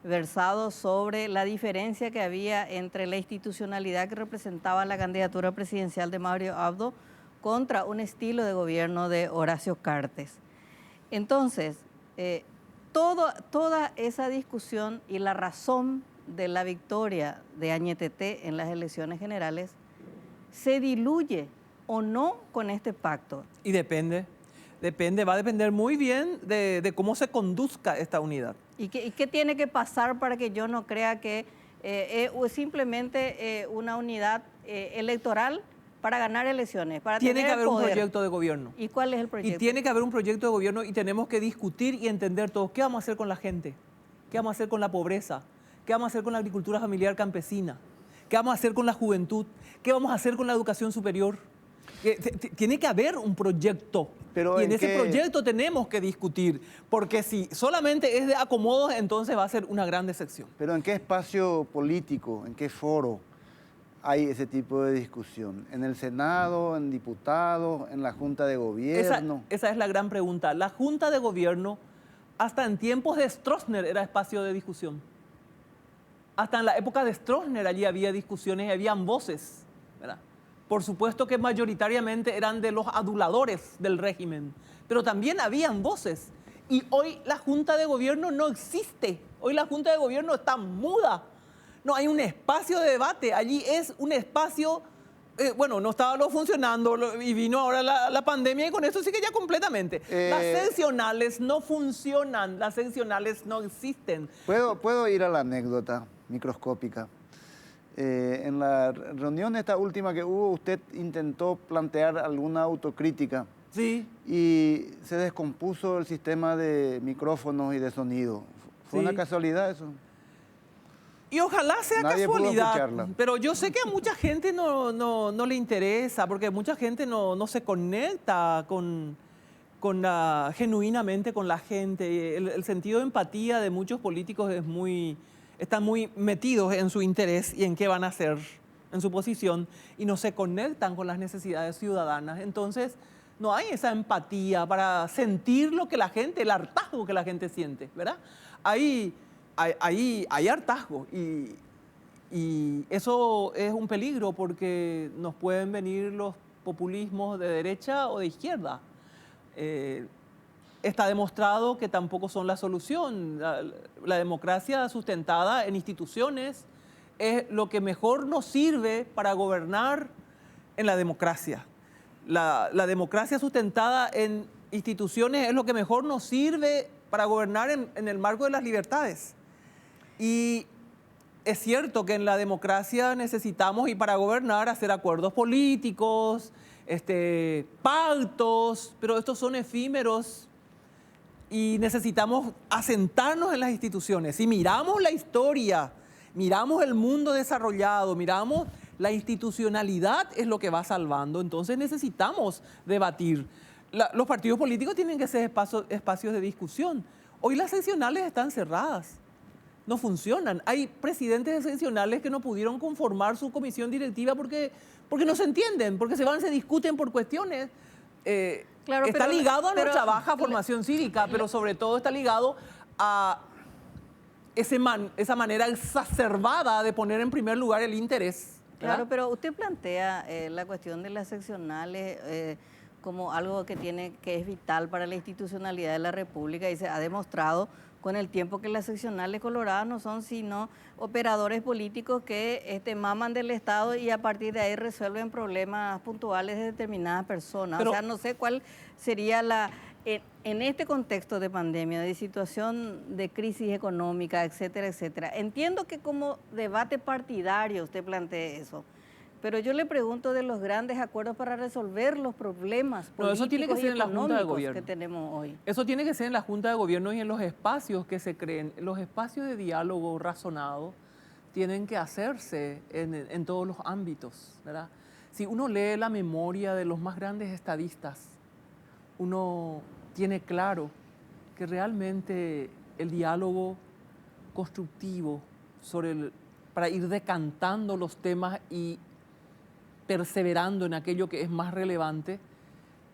versado sobre la diferencia que había entre la institucionalidad que representaba la candidatura presidencial de Mario Abdo contra un estilo de gobierno de Horacio Cartes. Entonces, toda esa discusión y la razón de la victoria de Añetete en las elecciones generales se diluye o no con este pacto. Y depende, va a depender muy bien de cómo se conduzca esta unidad. ¿Y qué tiene que pasar para que yo no crea que o simplemente una unidad electoral para ganar elecciones, para Tiene tener que haber un poder. proyecto de gobierno. ¿Y cuál es el proyecto? Y tiene que haber un proyecto de gobierno y tenemos que discutir y entender todos qué vamos a hacer con la gente, qué vamos a hacer con la pobreza, qué vamos a hacer con la agricultura familiar campesina, qué vamos a hacer con la juventud, qué vamos a hacer con la educación superior. Tiene que haber un proyecto. Pero y en ¿en ese qué? proyecto tenemos que discutir, porque si solamente es de acomodos, entonces va a ser una gran decepción. Pero ¿en qué espacio político, en qué foro hay ese tipo de discusión? ¿En el Senado, en diputados, en la Junta de Gobierno? Esa es la gran pregunta. La Junta de Gobierno, hasta en tiempos de Stroessner, era espacio de discusión. Hasta en la época de Stroessner allí había discusiones y habían voces, ¿verdad? Por supuesto que mayoritariamente eran de los aduladores del régimen, pero también habían voces. Y hoy la Junta de Gobierno no existe. Hoy la Junta de Gobierno está muda. No hay un espacio de debate. Allí es un espacio, bueno, no estaba lo funcionando y vino ahora la pandemia y con eso sí que ya completamente. Las seccionales no funcionan, las seccionales no existen. ¿Puedo ir a la anécdota microscópica? En la reunión esta última que hubo, usted intentó plantear alguna autocrítica. Sí. Y se descompuso el sistema de micrófonos y de sonido. ¿Fue una casualidad eso? Y ojalá sea Nadie pudo casualidad, escucharla. pero yo sé que a mucha gente no le interesa, porque mucha gente no se conecta genuinamente con la gente. El sentido de empatía de muchos políticos están muy metidos en su interés y en qué van a hacer en su posición y no se conectan con las necesidades ciudadanas. Entonces, no hay esa empatía para sentir lo que la gente, el hartazgo que la gente siente, ¿verdad? Hay hartazgo y eso es un peligro porque nos pueden venir los populismos de derecha o de izquierda. Está demostrado que tampoco son la solución. La democracia sustentada en instituciones es lo que mejor nos sirve para gobernar en la democracia. La democracia sustentada en instituciones es lo que mejor nos sirve para gobernar en el marco de las libertades. Y es cierto que en la democracia necesitamos, y para gobernar, hacer acuerdos políticos, pactos, pero estos son efímeros y necesitamos asentarnos en las instituciones. Si miramos la historia, miramos el mundo desarrollado, miramos la institucionalidad es lo que va salvando, entonces necesitamos debatir. Los partidos políticos tienen que ser espacios de discusión. Hoy las seccionales están cerradas, no funcionan. Hay presidentes de seccionales que no pudieron conformar su comisión directiva porque no se entienden, porque se discuten por cuestiones. Claro, está ligado a nuestra baja formación cívica, pero sobre todo está ligado a esa manera exacerbada de poner en primer lugar el interés. ¿Verdad? Claro, pero usted plantea la cuestión de las seccionales como algo que es vital para la institucionalidad de la República y se ha demostrado con el tiempo que las seccionales coloradas no son sino operadores políticos que maman del Estado y a partir de ahí resuelven problemas puntuales de determinadas personas. Pero, o sea, no sé cuál sería en este contexto de pandemia, de situación de crisis económica, etcétera, etcétera. Entiendo que como debate partidario usted plantee eso, pero yo le pregunto de los grandes acuerdos para resolver los problemas políticos eso tiene que ser en la Junta de Gobierno que tenemos hoy. Eso tiene que ser en la Junta de Gobierno y en los espacios que se creen. Los espacios de diálogo razonado tienen que hacerse en todos los ámbitos, ¿verdad? Si uno lee la memoria de los más grandes estadistas, uno tiene claro que realmente el diálogo constructivo para ir decantando los temas y perseverando en aquello que es más relevante,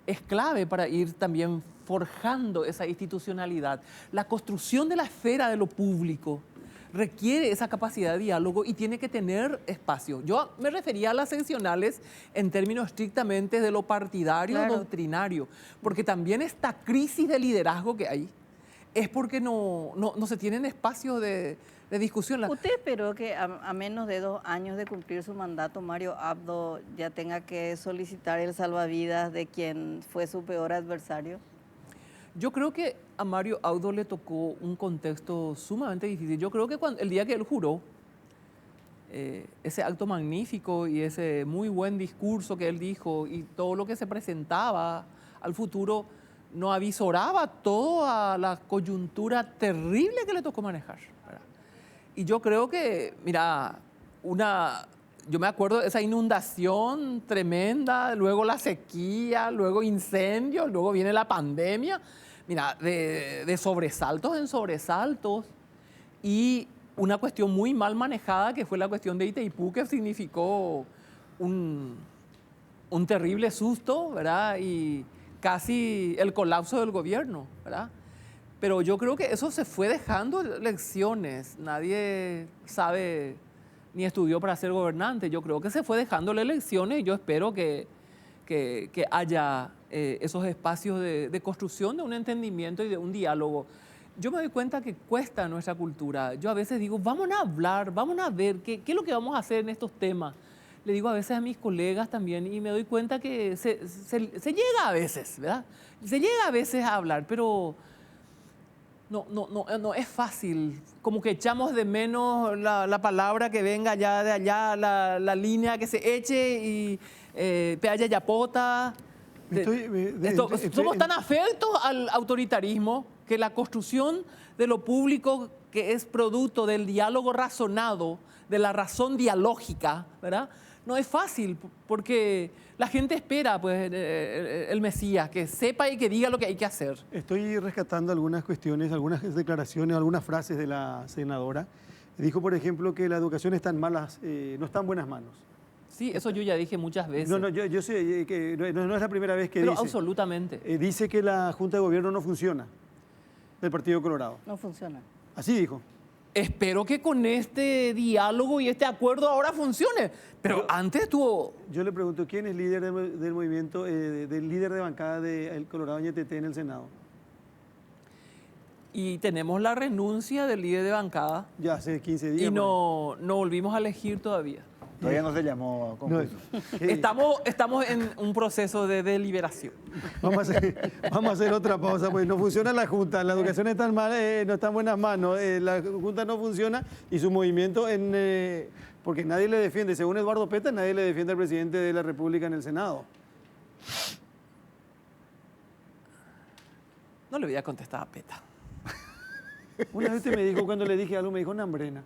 es clave para ir también forjando esa institucionalidad. La construcción de la esfera de lo público requiere esa capacidad de diálogo y tiene que tener espacio. Yo me refería a las seccionales en términos estrictamente de lo partidario, claro, doctrinario, porque también esta crisis de liderazgo que hay es porque no se tienen espacios de discusión. ¿Usted esperó que a menos de 2 años de cumplir su mandato, Mario Abdo ya tenga que solicitar el salvavidas de quien fue su peor adversario? Yo creo que a Mario Abdo le tocó un contexto sumamente difícil. Yo creo que el día que él juró, ese acto magnífico y ese muy buen discurso que él dijo y todo lo que se presentaba al futuro no avisoraba toda la coyuntura terrible que le tocó manejar, ¿verdad? Y yo creo que, mira, yo me acuerdo de esa inundación tremenda, luego la sequía, luego incendios, luego viene la pandemia, mira, de sobresaltos en sobresaltos, y una cuestión muy mal manejada que fue la cuestión de Itaipú, que significó un terrible susto, ¿verdad? Y casi el colapso del gobierno, ¿verdad? Pero yo creo que eso se fue dejando lecciones. Nadie sabe ni estudió para ser gobernante. Yo creo que se fue dejándole lecciones y yo espero que haya esos espacios de construcción de un entendimiento y de un diálogo. Yo me doy cuenta que cuesta nuestra cultura. Yo a veces digo, vamos a hablar, vamos a ver qué es lo que vamos a hacer en estos temas. Le digo a veces a mis colegas también y me doy cuenta que se llega a veces, ¿verdad? Se llega a veces a hablar, pero no es fácil. Como que echamos de menos la palabra que venga allá de allá, la línea que se eche y peaya yapota. Somos tan afectos al autoritarismo que la construcción de lo público, que es producto del diálogo razonado, de la razón dialógica, ¿verdad? No es fácil porque la gente espera, pues, el Mesías, que sepa y que diga lo que hay que hacer. Estoy rescatando algunas cuestiones, algunas declaraciones, algunas frases de la senadora. Dijo, por ejemplo, que la educación está en malas, no está en buenas manos. Sí, eso yo ya dije muchas veces. No, yo sé que no es la primera vez que pero dice. Absolutamente. Dice que la Junta de Gobierno no funciona, del Partido Colorado. No funciona. Así dijo. Espero que con este diálogo y este acuerdo ahora funcione. Pero antes tuvo... Yo le pregunto, ¿quién es líder del movimiento, del líder de bancada del Colorado NTT en el Senado? Y tenemos la renuncia del líder de bancada. Ya hace 15 días. Y no volvimos a elegir todavía. Todavía no se llamó a concurso. Estamos en un proceso de deliberación. Vamos a hacer otra pausa, pues no funciona la Junta, la educación está no está en buenas manos, la Junta no funciona y su movimiento, porque nadie le defiende, según Eduardo Peta, nadie le defiende al presidente de la República en el Senado. No le voy a contestar a Peta. Una vez me dijo, cuando le dije algo, me dijo Nambrena.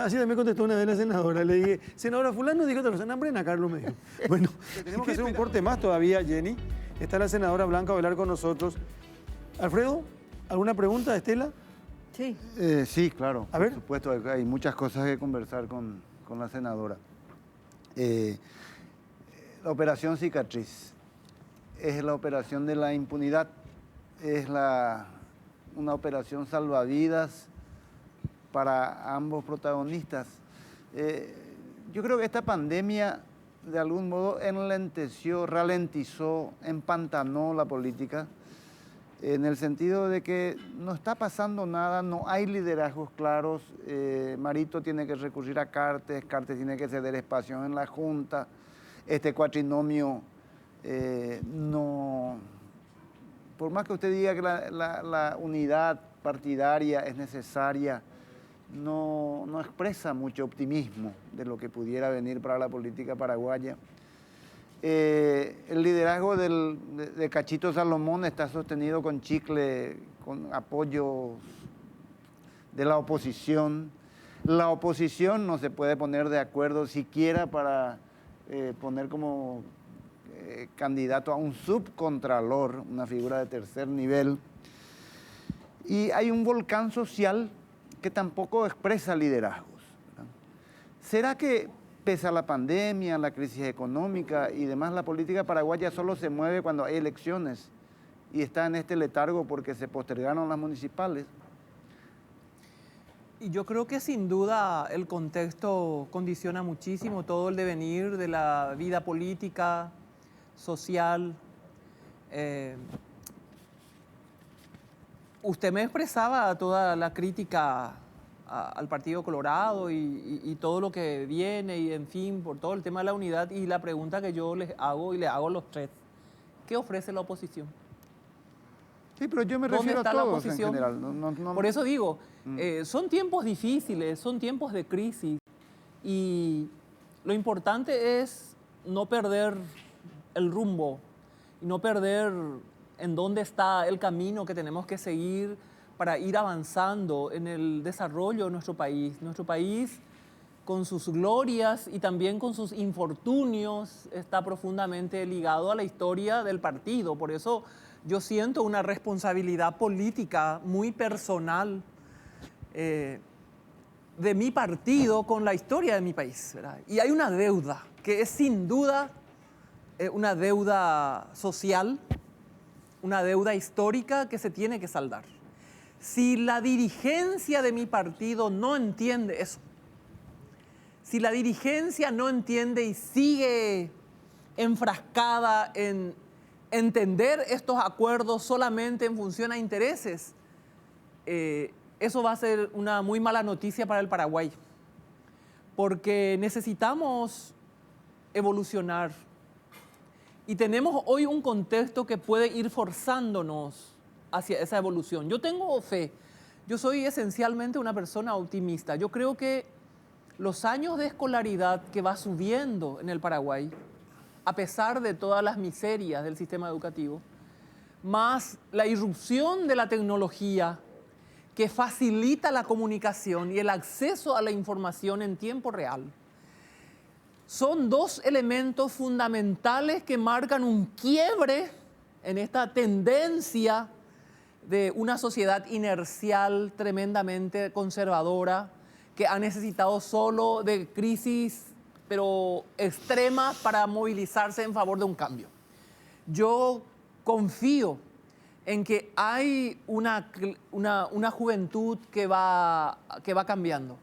Así me contestó una vez la senadora, le dije, senadora fulano, dijo otra cosa, Nambrena, Carlos me dijo. Bueno, tenemos que hacer un corte más todavía, Jenny. Está la senadora Blanca a hablar con nosotros. Alfredo, ¿alguna pregunta, Estela? Sí. Sí, claro. A ver. Por supuesto, hay muchas cosas que conversar con la senadora. La operación cicatriz es la operación de la impunidad, es una operación salvavidas para ambos protagonistas. Yo creo que esta pandemia de algún modo enlenteció, ralentizó, empantanó la política, en el sentido de que no está pasando nada, no hay liderazgos claros. Marito tiene que recurrir a Cartes tiene que ceder espacio en la Junta, este cuatrinomio no... Por más que usted diga que la unidad partidaria es necesaria, no expresa mucho optimismo de lo que pudiera venir para la política paraguaya. El liderazgo de Cachito Salomón está sostenido con chicle, con apoyo de la oposición. La oposición no se puede poner de acuerdo siquiera para poner como candidato a un subcontralor, una figura de tercer nivel. Y hay un volcán social que tampoco expresa liderazgos, ¿verdad? ¿Será que pese a la pandemia, la crisis económica y demás, la política paraguaya solo se mueve cuando hay elecciones y está en este letargo porque se postergaron las municipales? Y yo creo que sin duda el contexto condiciona muchísimo todo el devenir de la vida política, social. Usted me expresaba toda la crítica al Partido Colorado y todo lo que viene y en fin, por todo el tema de la unidad, y la pregunta que yo les hago y le hago a los tres, ¿qué ofrece la oposición? Sí, pero yo me refiero a todos en general. Por eso digo, son tiempos difíciles, son tiempos de crisis, Y lo importante es no perder el rumbo y no perder en dónde está el camino que tenemos que seguir para ir avanzando en el desarrollo de nuestro país. Nuestro país, con sus glorias y también con sus infortunios, está profundamente ligado a la historia del partido. Por eso yo siento una responsabilidad política muy personal de mi partido con la historia de mi país, ¿verdad? Y hay una deuda que es sin duda una deuda social, una deuda histórica que se tiene que saldar. Si la dirigencia de mi partido no entiende eso, si la dirigencia no entiende y sigue enfrascada en entender estos acuerdos solamente en función a intereses, eso va a ser una muy mala noticia para el Paraguay, porque necesitamos evolucionar y tenemos hoy un contexto que puede ir forzándonos hacia esa evolución. Yo tengo fe, yo soy esencialmente una persona optimista. Yo creo que los años de escolaridad que va subiendo en el Paraguay, a pesar de todas las miserias del sistema educativo, más la irrupción de la tecnología que facilita la comunicación y el acceso a la información en tiempo real, son dos elementos fundamentales que marcan un quiebre en esta tendencia de una sociedad inercial tremendamente conservadora que ha necesitado solo de crisis, pero extremas, para movilizarse en favor de un cambio. Yo confío en que hay una juventud que va cambiando,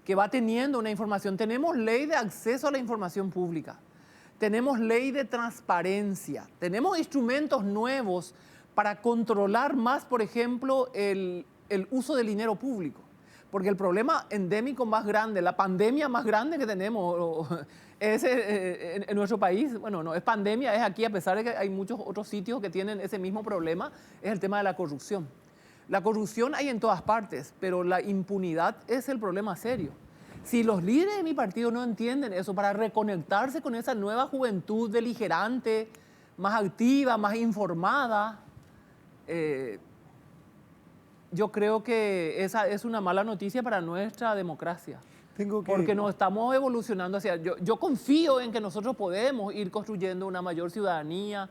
que va teniendo una información. Tenemos ley de acceso a la información pública, tenemos ley de transparencia, tenemos instrumentos nuevos para controlar más, por ejemplo, el uso del dinero público. Porque el problema endémico más grande, la pandemia más grande que tenemos es en nuestro país, bueno, no es pandemia, es aquí, a pesar de que hay muchos otros sitios que tienen ese mismo problema, es el tema de la corrupción. La corrupción hay en todas partes, pero la impunidad es el problema serio. Si los líderes de mi partido no entienden eso, para reconectarse con esa nueva juventud beligerante, más activa, más informada, yo creo que esa es una mala noticia para nuestra democracia. Porque nos estamos evolucionando hacia... Yo confío en que nosotros podemos ir construyendo una mayor ciudadanía.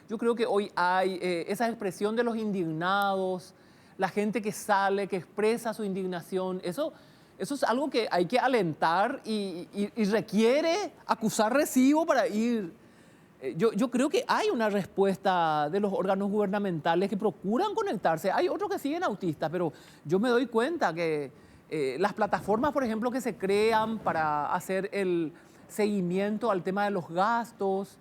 Yo creo que hoy hay esa expresión de los indignados, la gente que sale, que expresa su indignación. Eso es algo que hay que alentar y requiere acusar recibo para ir... Yo creo que hay una respuesta de los órganos gubernamentales que procuran conectarse. Hay otros que siguen autistas, pero yo me doy cuenta que las plataformas, por ejemplo, que se crean para hacer el seguimiento al tema de los gastos,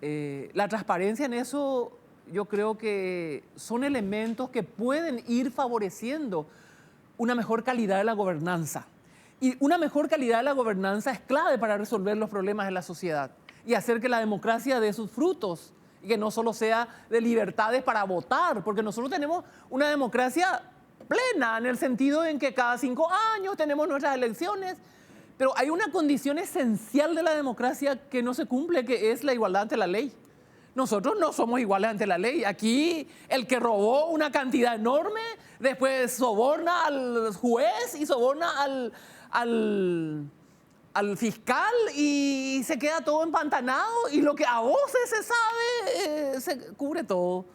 la transparencia en eso, yo creo que son elementos que pueden ir favoreciendo una mejor calidad de la gobernanza. Y una mejor calidad de la gobernanza es clave para resolver los problemas de la sociedad y hacer que la democracia dé sus frutos y que no solo sea de libertades para votar, porque nosotros tenemos una democracia plena en el sentido en que cada 5 años tenemos nuestras elecciones, pero hay una condición esencial de la democracia que no se cumple, que es la igualdad ante la ley. Nosotros no somos iguales ante la ley. Aquí el que robó una cantidad enorme, después soborna al juez y soborna al fiscal y se queda todo empantanado, y lo que a voces se sabe se cubre todo.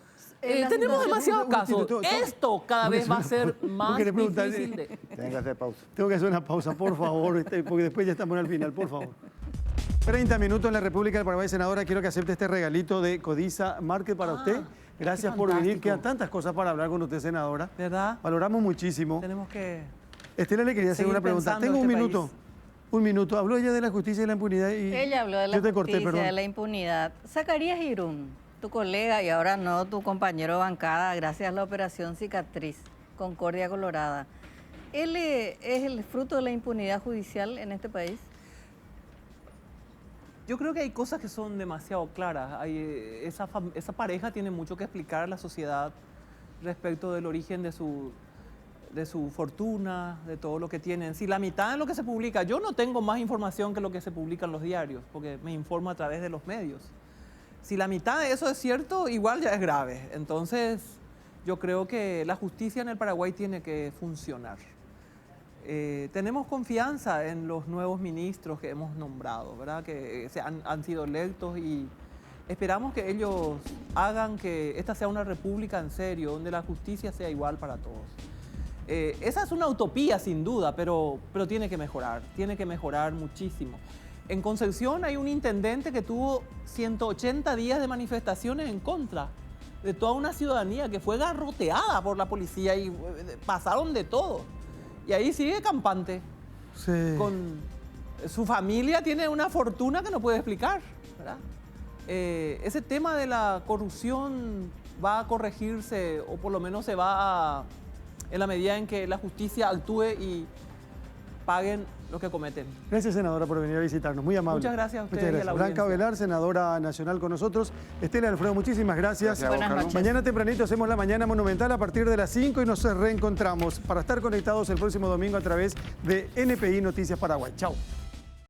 Tenemos demasiados casos. Esto cada vez va a ser más difícil de... Tengo que hacer pausa. Tengo que hacer una pausa, por favor, porque después ya estamos al final, por favor. 30 minutos en la República del Paraguay, senadora. Quiero que acepte este regalito de Codiza Market para usted. Gracias por venir. Quedan tantas cosas para hablar con usted, senadora. ¿Verdad? Valoramos muchísimo. Tenemos que... Estela le quería hacer una pregunta. Tengo un minuto. País. Un minuto. Habló ella de la justicia y la impunidad. Y ella habló de la justicia, de la impunidad. Zacarías Irún, tu colega y ahora no tu compañero de bancada, gracias a la operación Cicatriz, Concordia Colorada. ¿Él es el fruto de la impunidad judicial en este país? Yo creo que hay cosas que son demasiado claras. Esa pareja tiene mucho que explicar a la sociedad respecto del origen de su de su fortuna, de todo lo que tienen. Si la mitad de lo que se publica, yo no tengo más información que lo que se publica en los diarios, porque me informo a través de los medios. Si la mitad de eso es cierto, igual ya es grave. Entonces, yo creo que la justicia en el Paraguay tiene que funcionar. Tenemos confianza en los nuevos ministros que hemos nombrado, ¿verdad? Que han sido electos y esperamos que ellos hagan que esta sea una república en serio, donde la justicia sea igual para todos. Esa es una utopía sin duda, pero tiene que mejorar muchísimo. En Concepción hay un intendente que tuvo 180 días de manifestaciones en contra de toda una ciudadanía que fue garroteada por la policía y pasaron de todo. Y ahí sigue campante. Sí. Su familia tiene una fortuna que no puede explicar, ¿verdad? Ese tema de la corrupción va a corregirse, o por lo menos se va a, en la medida en que la justicia actúe y paguen lo que cometen. Gracias, senadora, por venir a visitarnos. Muy amable. Muchas gracias a ustedes. Muchas gracias. Blanca Ovelar, senadora nacional con nosotros. Estela Alfredo, muchísimas gracias. Buenas noches. Mañana tempranito hacemos la Mañana Monumental a partir de las 5 y nos reencontramos para estar conectados el próximo domingo a través de NPI Noticias Paraguay. Chao.